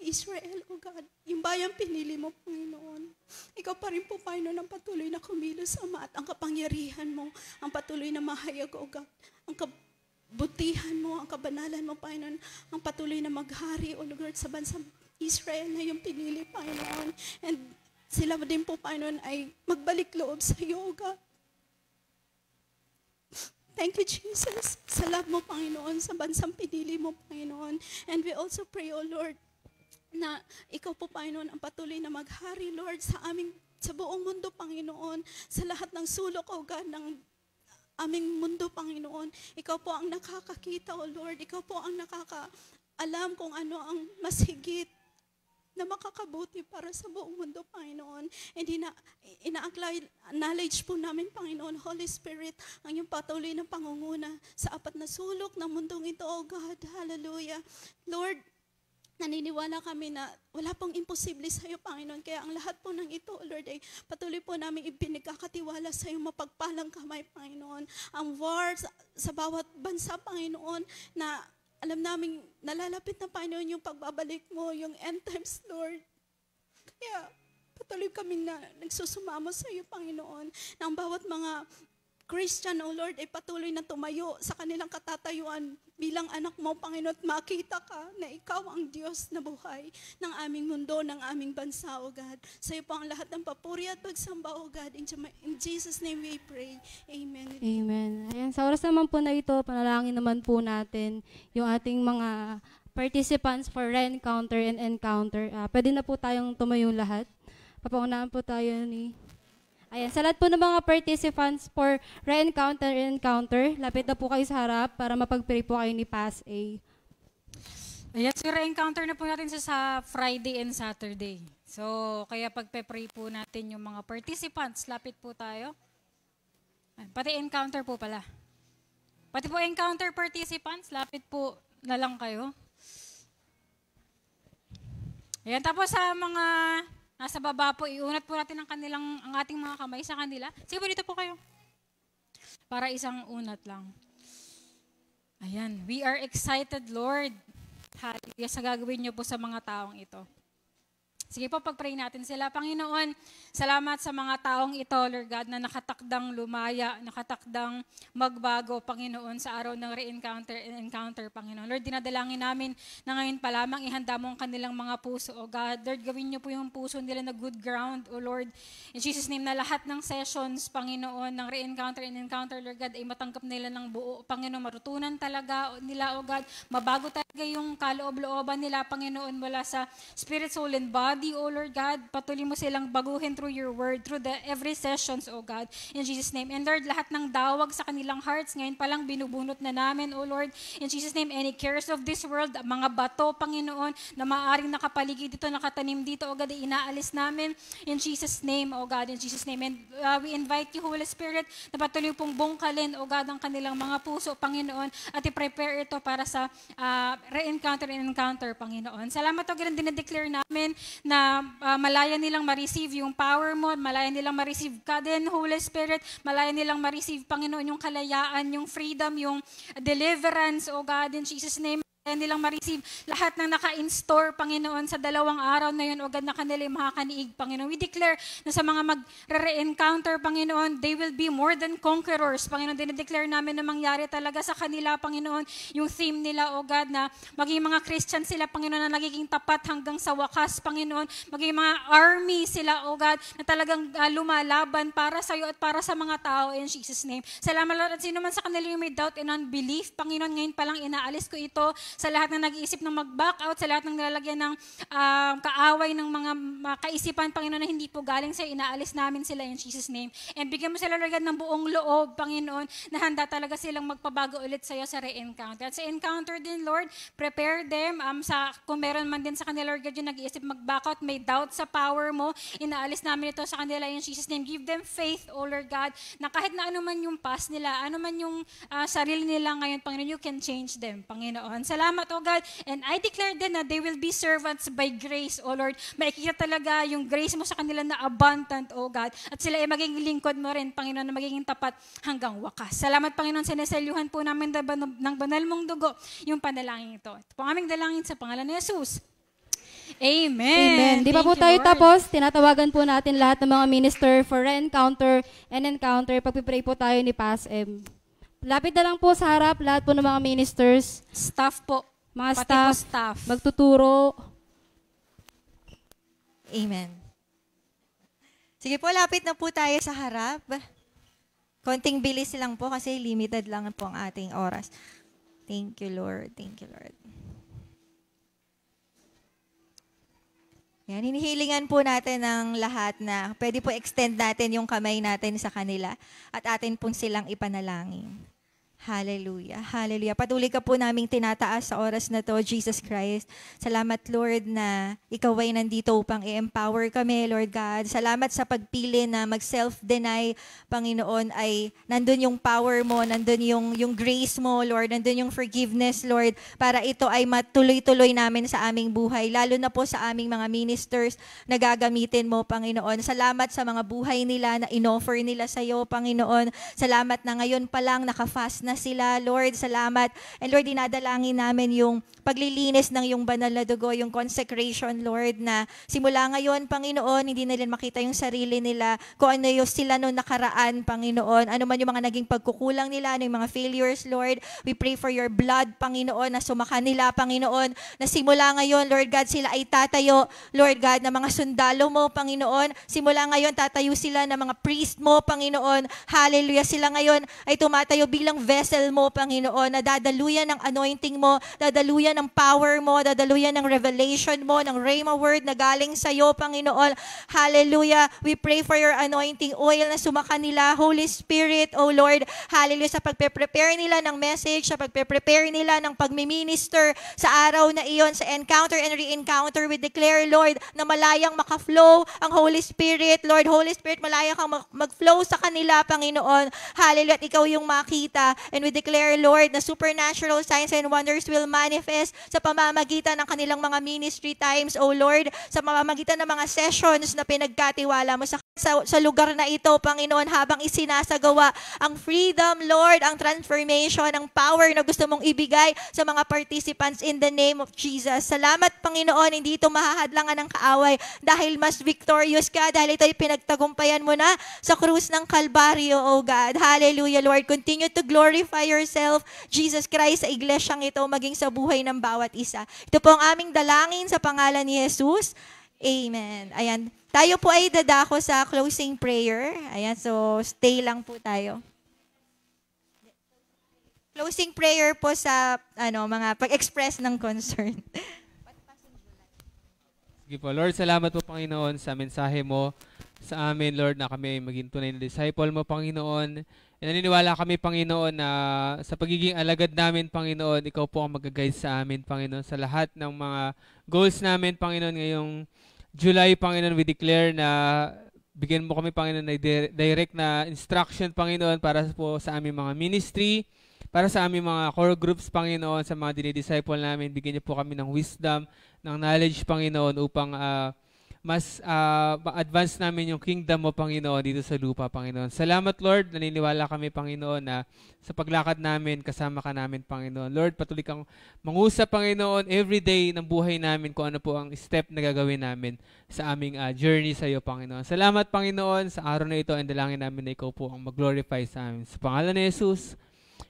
Israel, O God, yung bayang pinili mo, Panginoon. Ikaw pa rin po, Panginoon, ang patuloy na kumilos, Ama, at ang kapangyarihan mo, ang patuloy na mahayag, O God, ang kabutihan mo, ang kabanalan mo, Panginoon, ang patuloy na maghari, O Lord, sa bansang Israel na yung pinili, Panginoon. And sila din po, Panginoon, ay magbalik loob sa iyo, O God. Thank you, Jesus, sa love mo, Panginoon, sa bansang pinili mo, Panginoon. And we also pray, O Lord, na ikaw po, Panginoon, ang patuloy na maghari, Lord, sa buong mundo, Panginoon, sa lahat ng sulok, O God, ng aming mundo, Panginoon. Ikaw po ang nakakakita, O Lord. Ikaw po ang nakakaalam kung ano ang mas higit na makakabuti para sa buong mundo, Panginoon. And ina-acknowledge po namin, Panginoon, Holy Spirit, ang iyong patuloy na pangunguna sa apat na sulok ng mundong ito, O God. Hallelujah. Lord, naniniwala kami na wala pong imposible sa iyo, Panginoon. Kaya ang lahat po ng ito, Lord, ay patuloy po namin ipinagkakatiwala sa iyo, mapagpalang kamay, Panginoon. Ang war sa bawat bansa, Panginoon, na alam namin, nalalapit na, Panginoon, yung pagbabalik mo, yung end times, Lord. Kaya patuloy kami na nagsusumamo sa iyo, Panginoon, na ang bawat mga Christian, O Lord, ay patuloy na tumayo sa kanilang katatayuan bilang anak mo, Panginoon, at makita ka na ikaw ang Diyos na buhay ng aming mundo, ng aming bansa, O God. Sa iyo po ang lahat ng papuri at pagsamba, O God. In Jesus' name we pray. Amen. Amen. Ayan, sa oras naman po na ito, panalangin naman po natin yung ating mga participants for re-encounter and encounter. Pwede na po tayong tumayo lahat. Papaunahan po tayo ni... Ayan, sa lahat po ng mga participants for re-encounter and encounter, lapit na po kayo sa harap para mapag-pray po kayo ni Pass A. Ayan, so re-encounter na po natin sa Friday and Saturday. So, kaya pagpe-pray po natin yung mga participants, lapit po tayo. Pati encounter po pala. Pati po encounter participants, lapit po na lang kayo. Ayan, tapos sa mga nasa baba po, iunat po natin ang ating mga kamay sa kanila. Sige po, dito po kayo. Para isang unat lang. Ayan, we are excited, Lord. Hallelujah, sa gagawin niyo po sa mga taong ito. Sige po, pag-pray natin sila. Panginoon, salamat sa mga taong ito, Lord God, na nakatakdang lumaya, nakatakdang magbago, Panginoon, sa araw ng re-encounter and encounter, Panginoon. Lord, dinadalangin namin na ngayon pa lamang ihanda mo ang kanilang mga puso, O God. Lord, gawin niyo po yung puso nila na good ground, O Lord. In Jesus' name, na lahat ng sessions, Panginoon, ng re-encounter and encounter, Lord God, ay matanggap nila ng buo, Panginoon. Marutunan talaga nila, O God. Mabago talaga yung kaloob-looban nila, Panginoon, mula sa spirit, soul, and body, O Lord God. Patuloy mo silang baguhin through your word, through the every sessions, O God, in Jesus' name. And Lord, lahat ng dawag sa kanilang hearts, ngayon palang binubunot na namin, O Lord, in Jesus' name. Any cares of this world, mga bato, Panginoon, na maaaring nakapaligid dito, nakatanim dito, O God, ay inaalis namin, in Jesus' name, O God, in Jesus' name. And we invite you, Holy Spirit, na patuloy pong bungkalin, O God, ang kanilang mga puso, Panginoon, at i-prepare ito para sa re-encounter and encounter, Panginoon. Salamat, O God, dinedeclare namin na malaya nilang ma-receive yung power mo, malaya nilang ma-receive ka din, Holy Spirit, malaya nilang ma-receive, Panginoon, yung kalayaan, yung freedom, yung deliverance, O God, in Jesus' name. Malaya nilang ma-receive lahat ng naka-in-store, Panginoon, sa 2 araw na yun, O God, na kanila yung makakaniig, Panginoon. We declare na sa mga mag-re-encounter, Panginoon, they will be more than conquerors, Panginoon. Dinedeclare namin na mangyari talaga sa kanila, Panginoon, yung theme nila, O God, na maging mga Christian sila, Panginoon, na nagiging tapat hanggang sa wakas, Panginoon. Maging mga army sila, O God, na talagang lumalaban para sa iyo at para sa mga tao, in Jesus' name. Salamat, Lord, at sino man sa kanila yung may doubt and unbelief, Panginoon, ngayon palang inaalis ko ito sa lahat ng nag-iisip ng mag-back out, sa lahat ng nilalagyan ng kaaway ng mga kaisipan, Panginoon, na hindi po galing sa inaalis namin sila in Jesus' name. And bigyan mo sila, Lord God, ng buong loob, Panginoon, na handa talaga silang magpabago ulit sa iyo sa re-encounter. At sa encounter din, Lord, prepare them, kung meron man din sa kanila, Lord God, yung nag-iisip mag-back out, may doubt sa power mo, inaalis namin ito sa kanila in Jesus' name. Give them faith, O Lord God, na kahit na ano man yung past nila, ano man yung sarili nila ngayon, Panginoon, you can change them, Panginoon. Salamat, O God. And I declare din na they will be servants by grace, O Lord. Makikita talaga yung grace mo sa kanila na abundant, O God. At sila ay magiging lingkod mo rin, Panginoon, na magiging tapat hanggang wakas. Salamat, Panginoon, sineselyuhan po namin ng banal mong dugo yung panalangin ito. Ito po aming dalangin sa pangalan ni Jesus. Amen. Amen. Di pa po tayo tapos, tinatawagan po natin lahat ng mga minister for re-encounter and encounter. Pagpipray po tayo ni Pass M. Lapit na lang po sa harap, lahat po ng mga ministers. Staff po. Mga Pati po staff. Magtuturo. Amen. Sige po, lapit na po tayo sa harap. Konting bilis lang po kasi limited lang po ang ating oras. Thank you, Lord. Thank you, Lord. Yan, hinihilingan po natin ng lahat na pwede po extend natin yung kamay natin sa kanila at atin pong silang ipanalangin. Hallelujah. Hallelujah. Patuloy ka po naming tinataas sa oras na to, Jesus Christ. Salamat, Lord, na ikaw ay nandito upang i-empower kami, Lord God. Salamat sa pagpili na mag-self-deny, Panginoon, ay nandun yung power mo, nandun yung grace mo, Lord, nandun yung forgiveness, Lord, para ito ay matuloy-tuloy namin sa aming buhay, lalo na po sa aming mga ministers na gagamitin mo, Panginoon. Salamat sa mga buhay nila na in-offer nila sa iyo, Panginoon. Salamat na ngayon pa lang naka-fast na sila, Lord. Salamat. And Lord, dinadalangin namin yung paglilinis ng yung banal na dugo, yung consecration, Lord, na simula ngayon, Panginoon, hindi nila makita yung sarili nila, kung ano yung sila noong nakaraan, Panginoon, ano man yung mga naging pagkukulang nila, ano yung mga failures, Lord. We pray for your blood, Panginoon, na sumaka nila, Panginoon, na simula ngayon, Lord God, sila ay tatayo, Lord God, na mga sundalo mo, Panginoon. Simula ngayon, tatayo sila na mga priest mo, Panginoon. Hallelujah. Sila ngayon ay tumatayo bilang vessel mo, Panginoon, na dadaluyan ng anointing mo, dadaluyan ng power mo, dadaluyan ng revelation mo, ng rhema word na galing sa iyo, Panginoon. Hallelujah. We pray for your anointing oil na sumaka nila, Holy Spirit, O Lord. Hallelujah. Sa pagpe-prepare nila ng message, sa pagpe-prepare nila ng pagmi-minister sa araw na iyon, sa encounter and re-encounter, we declare, Lord, na malayang makaflow ang Holy Spirit. Lord, Holy Spirit, malaya kang mag-flow sa kanila, Panginoon. Hallelujah. At ikaw yung makita. And we declare, Lord, na supernatural signs and wonders will manifest sa pamamagitan ng kanilang mga ministry times, O Lord, sa pamamagitan ng mga sessions na pinagkatiwala mo sa lugar na ito, Panginoon, habang isinasagawa ang freedom, Lord, ang transformation, ang power na gusto mong ibigay sa mga participants in the name of Jesus. Salamat, Panginoon, hindi ito mahahadlangan ng kaaway dahil mas victorious ka, dahil ito ay pinagtagumpayan mo na sa krus ng Kalbaryo, O God. Hallelujah, Lord. Continue to glorify yourself, Jesus Christ, sa iglesyang ito, maging sa buhay ng bawat isa. Ito po ang aming dalangin sa pangalan ni Jesus. Amen. Ayan. Tayo po ay dadako sa closing prayer. Ayan, so stay lang po tayo. Closing prayer po sa mga pag-express ng concern. Sige po, Lord, salamat po, Panginoon, sa mensahe mo sa amin, Lord, na kami maging tunay na disciple mo, Panginoon. And naniniwala kami, Panginoon, na sa pagiging alagad namin, Panginoon, ikaw po ang mag-guide sa amin, Panginoon, sa lahat ng mga goals namin, Panginoon, ngayong July, Panginoon, we declare na bigyan mo kami, Panginoon, na direct na instruction, Panginoon, para po sa aming mga ministry, para sa aming mga core groups, Panginoon, sa mga dinidisciple namin. Bigyan niyo po kami ng wisdom, ng knowledge, Panginoon, upang mas ma-advance namin yung kingdom mo, Panginoon, dito sa lupa, Panginoon. Salamat, Lord. Naniniwala kami, Panginoon, na sa paglakad namin, kasama ka namin, Panginoon. Lord, patuloy kang mangusap, Panginoon, every day ng buhay namin kung ano po ang step na gagawin namin sa aming journey sa iyo, Panginoon. Salamat, Panginoon, sa araw na ito, and dalangin namin na ikaw po ang mag-glorify sa amin. Sa pangalan ni Jesus,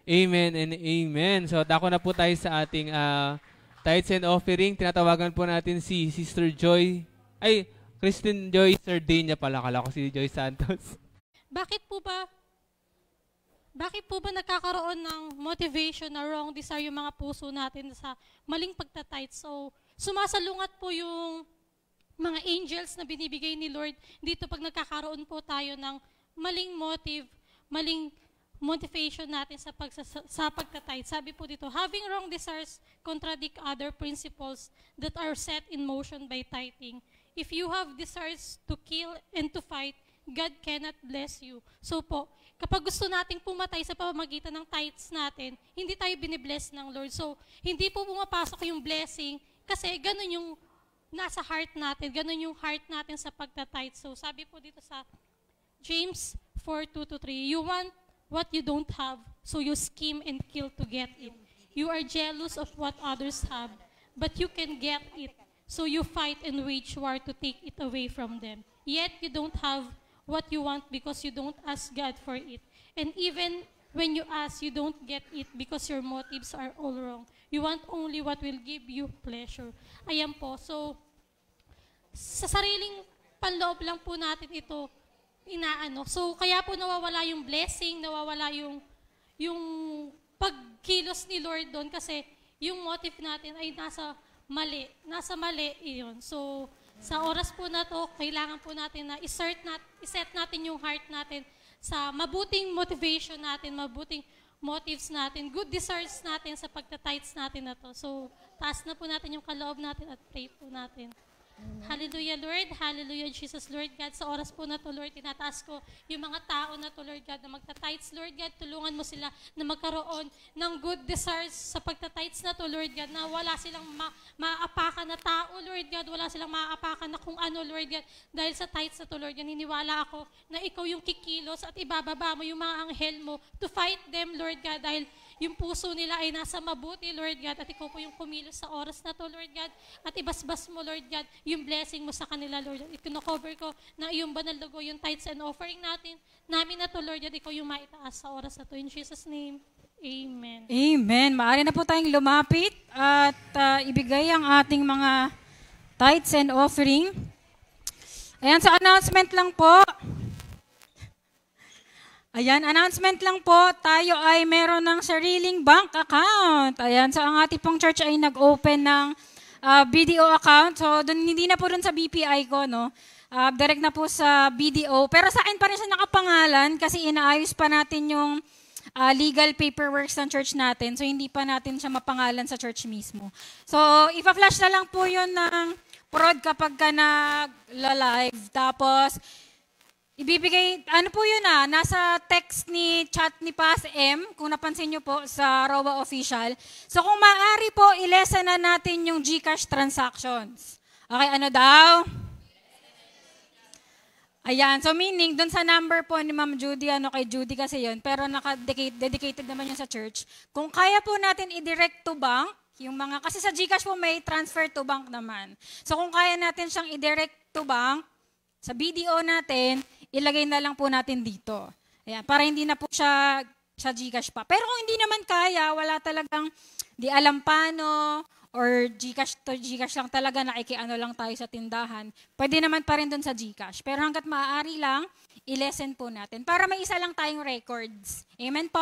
amen and amen. So, dako na po tayo sa ating tithes and offering. Tinatawagan po natin si Sister Joy. Christine Joy Sardinia pala. Kala ko si Joy Santos. Bakit po ba nagkakaroon ng motivation na wrong desire yung mga puso natin sa maling pagtatithe? So, sumasalungat po yung mga angels na binibigay ni Lord dito pag nagkakaroon po tayo ng maling motive, maling motivation natin sa pagtatithe. Sabi po dito, having wrong desires contradict other principles that are set in motion by tithing. If you have desires to kill and to fight, God cannot bless you. So po, kapag gusto nating pumatay sa pamamagitan ng tithes natin, hindi tayo binibless ng Lord. So, hindi po pumapasok yung blessing kasi ganun yung nasa heart natin, ganun yung heart natin sa pagtatithe. So, sabi po dito sa James 4:2-3, you want what you don't have, so you scheme and kill to get it. You are jealous of what others have, but you can get it. So you fight and wage war to take it away from them. Yet you don't have what you want because you don't ask God for it. And even when you ask, you don't get it because your motives are all wrong. You want only what will give you pleasure. Ayan po. So, sa sariling panloob lang po natin ito inaano. So, kaya po nawawala yung blessing, nawawala yung pagkilos ni Lord doon kasi yung motive natin ay nasa mali iyon. So, sa oras po na to, kailangan po natin na iset natin yung heart natin sa mabuting motivation natin, mabuting motives natin, good desires natin sa pagtatights natin na to. So, taas na po natin yung kaloob natin at pray po natin. Hallelujah, Lord. Hallelujah, Jesus, Lord God. Sa oras po na to, Lord, tinataas ko yung mga tao na to, Lord God, na magtatights, Lord God. Tulungan mo sila na magkaroon ng good desires sa pagtatights na to, Lord God, na wala silang maapakan na tao, Lord God. Wala silang maapakan na kung ano, Lord God. Dahil sa tithes na to, Lord God, niniwala ako na ikaw yung kikilos at ibababa mo yung mga anghel mo to fight them, Lord God, dahil yung puso nila ay nasa mabuti, Lord God, at ikaw po yung kumilos sa oras na to, Lord God, at ibasbas mo, Lord God, yung blessing mo sa kanila, Lord God. Iko-cover ko na iyong banal dugo, yung tithes and offering namin na to, Lord God, ikaw yung maitaas sa oras na to. In Jesus' name, Amen. Amen. Maaari na po tayong lumapit at ibigay ang ating mga tithes and offering. Ayan, sa announcement lang po. Ayan, announcement lang po, tayo ay meron ng sariling bank account. Ayan, so ang ating pong church ay nag-open ng BDO account. So, hindi na po dun sa BPI ko, no? Direct na po sa BDO. Pero sa akin pa rin siya nakapangalan kasi inaayos pa natin yung legal paperwork ng church natin. So, hindi pa natin siya mapangalan sa church mismo. So, ipa-flash na lang po yun ng prod kapag ka nag-live. Tapos, ibibigay, ano po yun nasa text ni chat ni Pas M, kung napansin nyo po sa ROA Official. So kung maaari po, ilesa na natin yung GCash transactions. Okay, ano daw? Ayan, so meaning, dun sa number po ni Ma'am Judy, kay Judy kasi yun, pero dedicated naman yun sa church. Kung kaya po natin i-direct to bank, yung mga, kasi sa GCash po may transfer to bank naman. So kung kaya natin siyang i-direct to bank, sa BDO natin, ilagay na lang po natin dito. Ayan, para hindi na po siya GCash pa. Pero kung hindi naman kaya, wala talagang di alam paano, or GCash to GCash lang talaga, nakikiano lang tayo sa tindahan, pwede naman pa rin dun sa GCash. Pero hanggat maaari lang, i-lessen po natin. Para may isa lang tayong records. Amen po.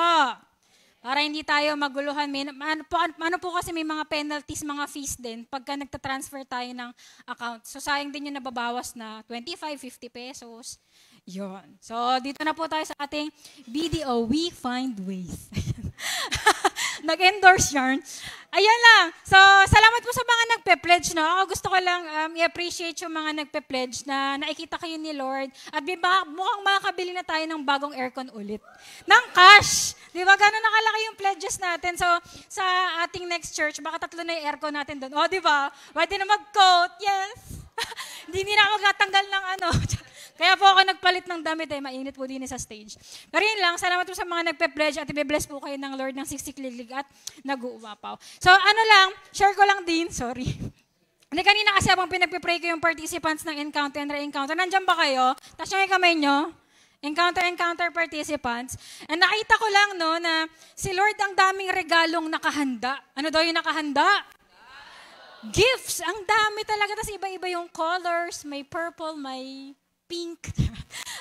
Para hindi tayo maguluhan. Ano po kasi may mga penalties, mga fees din pagka nagtatransfer tayo ng account. So sayang din yung nababawas na 25, 50 pesos. Yun. So dito na po tayo sa ating BDO, We Find Ways. Nag-endorse yarn. Ayan lang. So, salamat po sa mga nagpe-pledge, no? Ako gusto ko lang i-appreciate yung mga nagpe-pledge na nakikita kayo ni Lord. At mukhang makakabili na tayo ng bagong aircon ulit. Ng cash. Di ba? Gano'n nakalaki yung pledges natin. So, sa ating next church, baka 3 na yung aircon natin doon. O, di ba? Pwede na mag-coat. Yes. Hindi na ako magtatanggal ng Kaya po ako nagpalit ng damit mainit po din sa stage. Pero yun lang, salamat po sa mga nagpe-pledge at i-bless po kayo ng Lord ng 60 kliglig at nag-uumapaw. So share ko lang din, sorry. Hindi kanina kasi habang pinagpe-pray ko yung participants ng Encounter and Re-Encounter, nandiyan ba kayo? Taas nyo yung kamay nyo. Encounter participants. And nakita ko lang na si Lord ang daming regalong nakahanda. Ano daw yung nakahanda? Gifts! Ang dami talaga. Tapos iba-iba yung colors. May purple, may pink.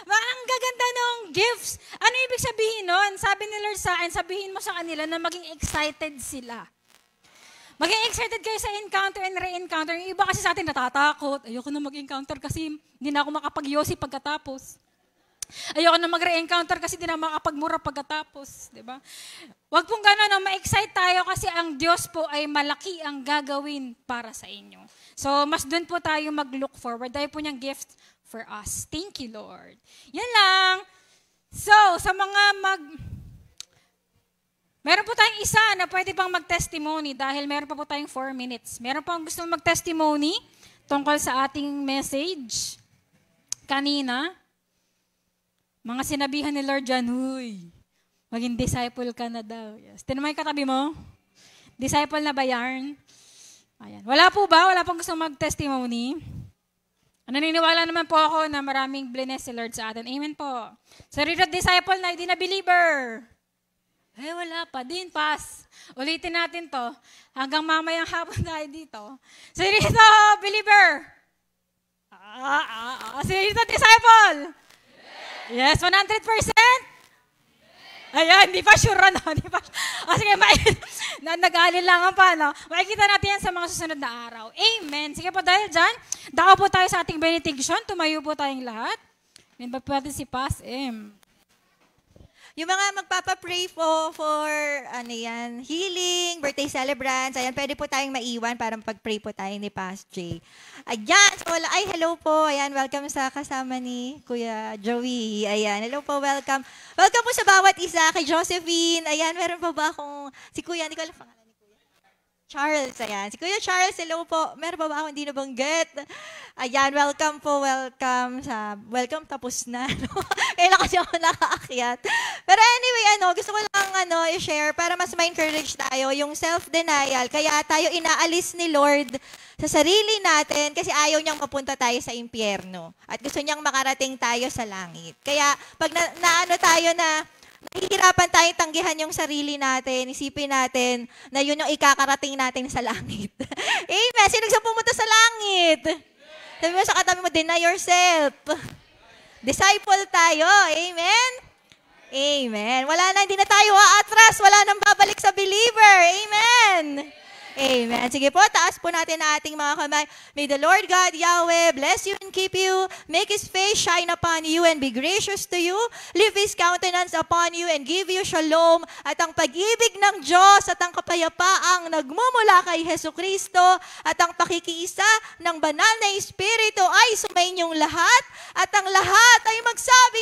Ang gaganda ng gifts. Ano ibig sabihin nun? Sabi ni Lord sa akin, sabihin mo sa kanila na maging excited sila. Maging excited kayo sa Encounter and Re-Encounter. Yung iba kasi sa atin natatakot. Ayoko na mag-encounter kasi hindi na ako makapag-yosi pagkatapos. Ayoko na mag-re-encounter kasi hindi na makapagmura pagkatapos. Diba? Huwag pong gano'n, ma-excite tayo kasi ang Diyos po ay malaki ang gagawin para sa inyo. So, mas doon po tayo mag-look forward. Dahil po niyang gift for us. Thank you, Lord. Yan lang. So, sa mga meron po tayong isa na pwede pang mag-testimony dahil meron pa po tayong 4 minutes. Meron pang gusto mag-testimony tungkol sa ating message kanina. Mga sinabihan ni Lord dyan, huy, maging disciple ka na daw. Yes. Tinamay katabi mo? Disciple na ba yarn? Ayan. Wala po ba? Wala pang gusto mag-testimony? Naniniwala naman po ako na maraming bless si Lord sa atin. Amen po. So, disciple na, hindi na believer. Wala pa din. Pass. Ulitin natin to. Hanggang mamayang hapon tayo dito. So, dito, believer. So, dito, disciple. Yes, 100%? Ayan, hindi pa sure sige, nag-aalilangan pa, no? Makikita natin yan sa mga susunod na araw. Amen. Sige po, dahil dyan, dako po tayo sa ating benediction. Tumayo po tayong lahat. Then, pwede si Pas M. Yung mga magpapapray po for, healing, birthday celebrants, ayan, pwede po tayong maiwan para pag-pray po tayo ni Pastor Jay. Ayan, so, hello po, ayan, welcome sa kasama ni Kuya Joey. Ayan, hello po, welcome. Welcome po sa bawat isa, kay Josephine. Ayan, meron pa ba akong, si Kuya, hindi ko alam pangalan ni Kuya. Charles, ayan. Si Kuya Charles, hello po. Meron pa ba akong hindi nabanggit? Ayan, welcome po, welcome tapos na. Kailan kasi ako nakaakyat. Pero anyway, gusto ko lang i-share para mas ma-encourage tayo yung self-denial. Kaya tayo inaalis ni Lord sa sarili natin kasi ayaw niyang mapunta tayo sa impyerno. At gusto niyang makarating tayo sa langit. Kaya pag tayo na nahihirapan tayong tanggihan yung sarili natin, isipin natin na yun yung ikakarating natin sa langit. Amen. Sino gusto pumunta sa langit? Sabi mo sa katabi mo, deny yourself. Disciple tayo. Amen? Amen. Wala na, hindi na tayo aatras. Wala nang babalik sa believer. Amen. Amen. Sige po, taas po natin ang ating mga kamay. May the Lord God, Yahweh, bless you and keep you. Make His face shine upon you and be gracious to you. Lift His countenance upon you and give you shalom. At ang pag-ibig ng Diyos at ang kapayapaang nagmumula kay Hesus Kristo at ang pakikiisa ng banal na Espiritu ay sumainyong lahat. At ang lahat ay magsabi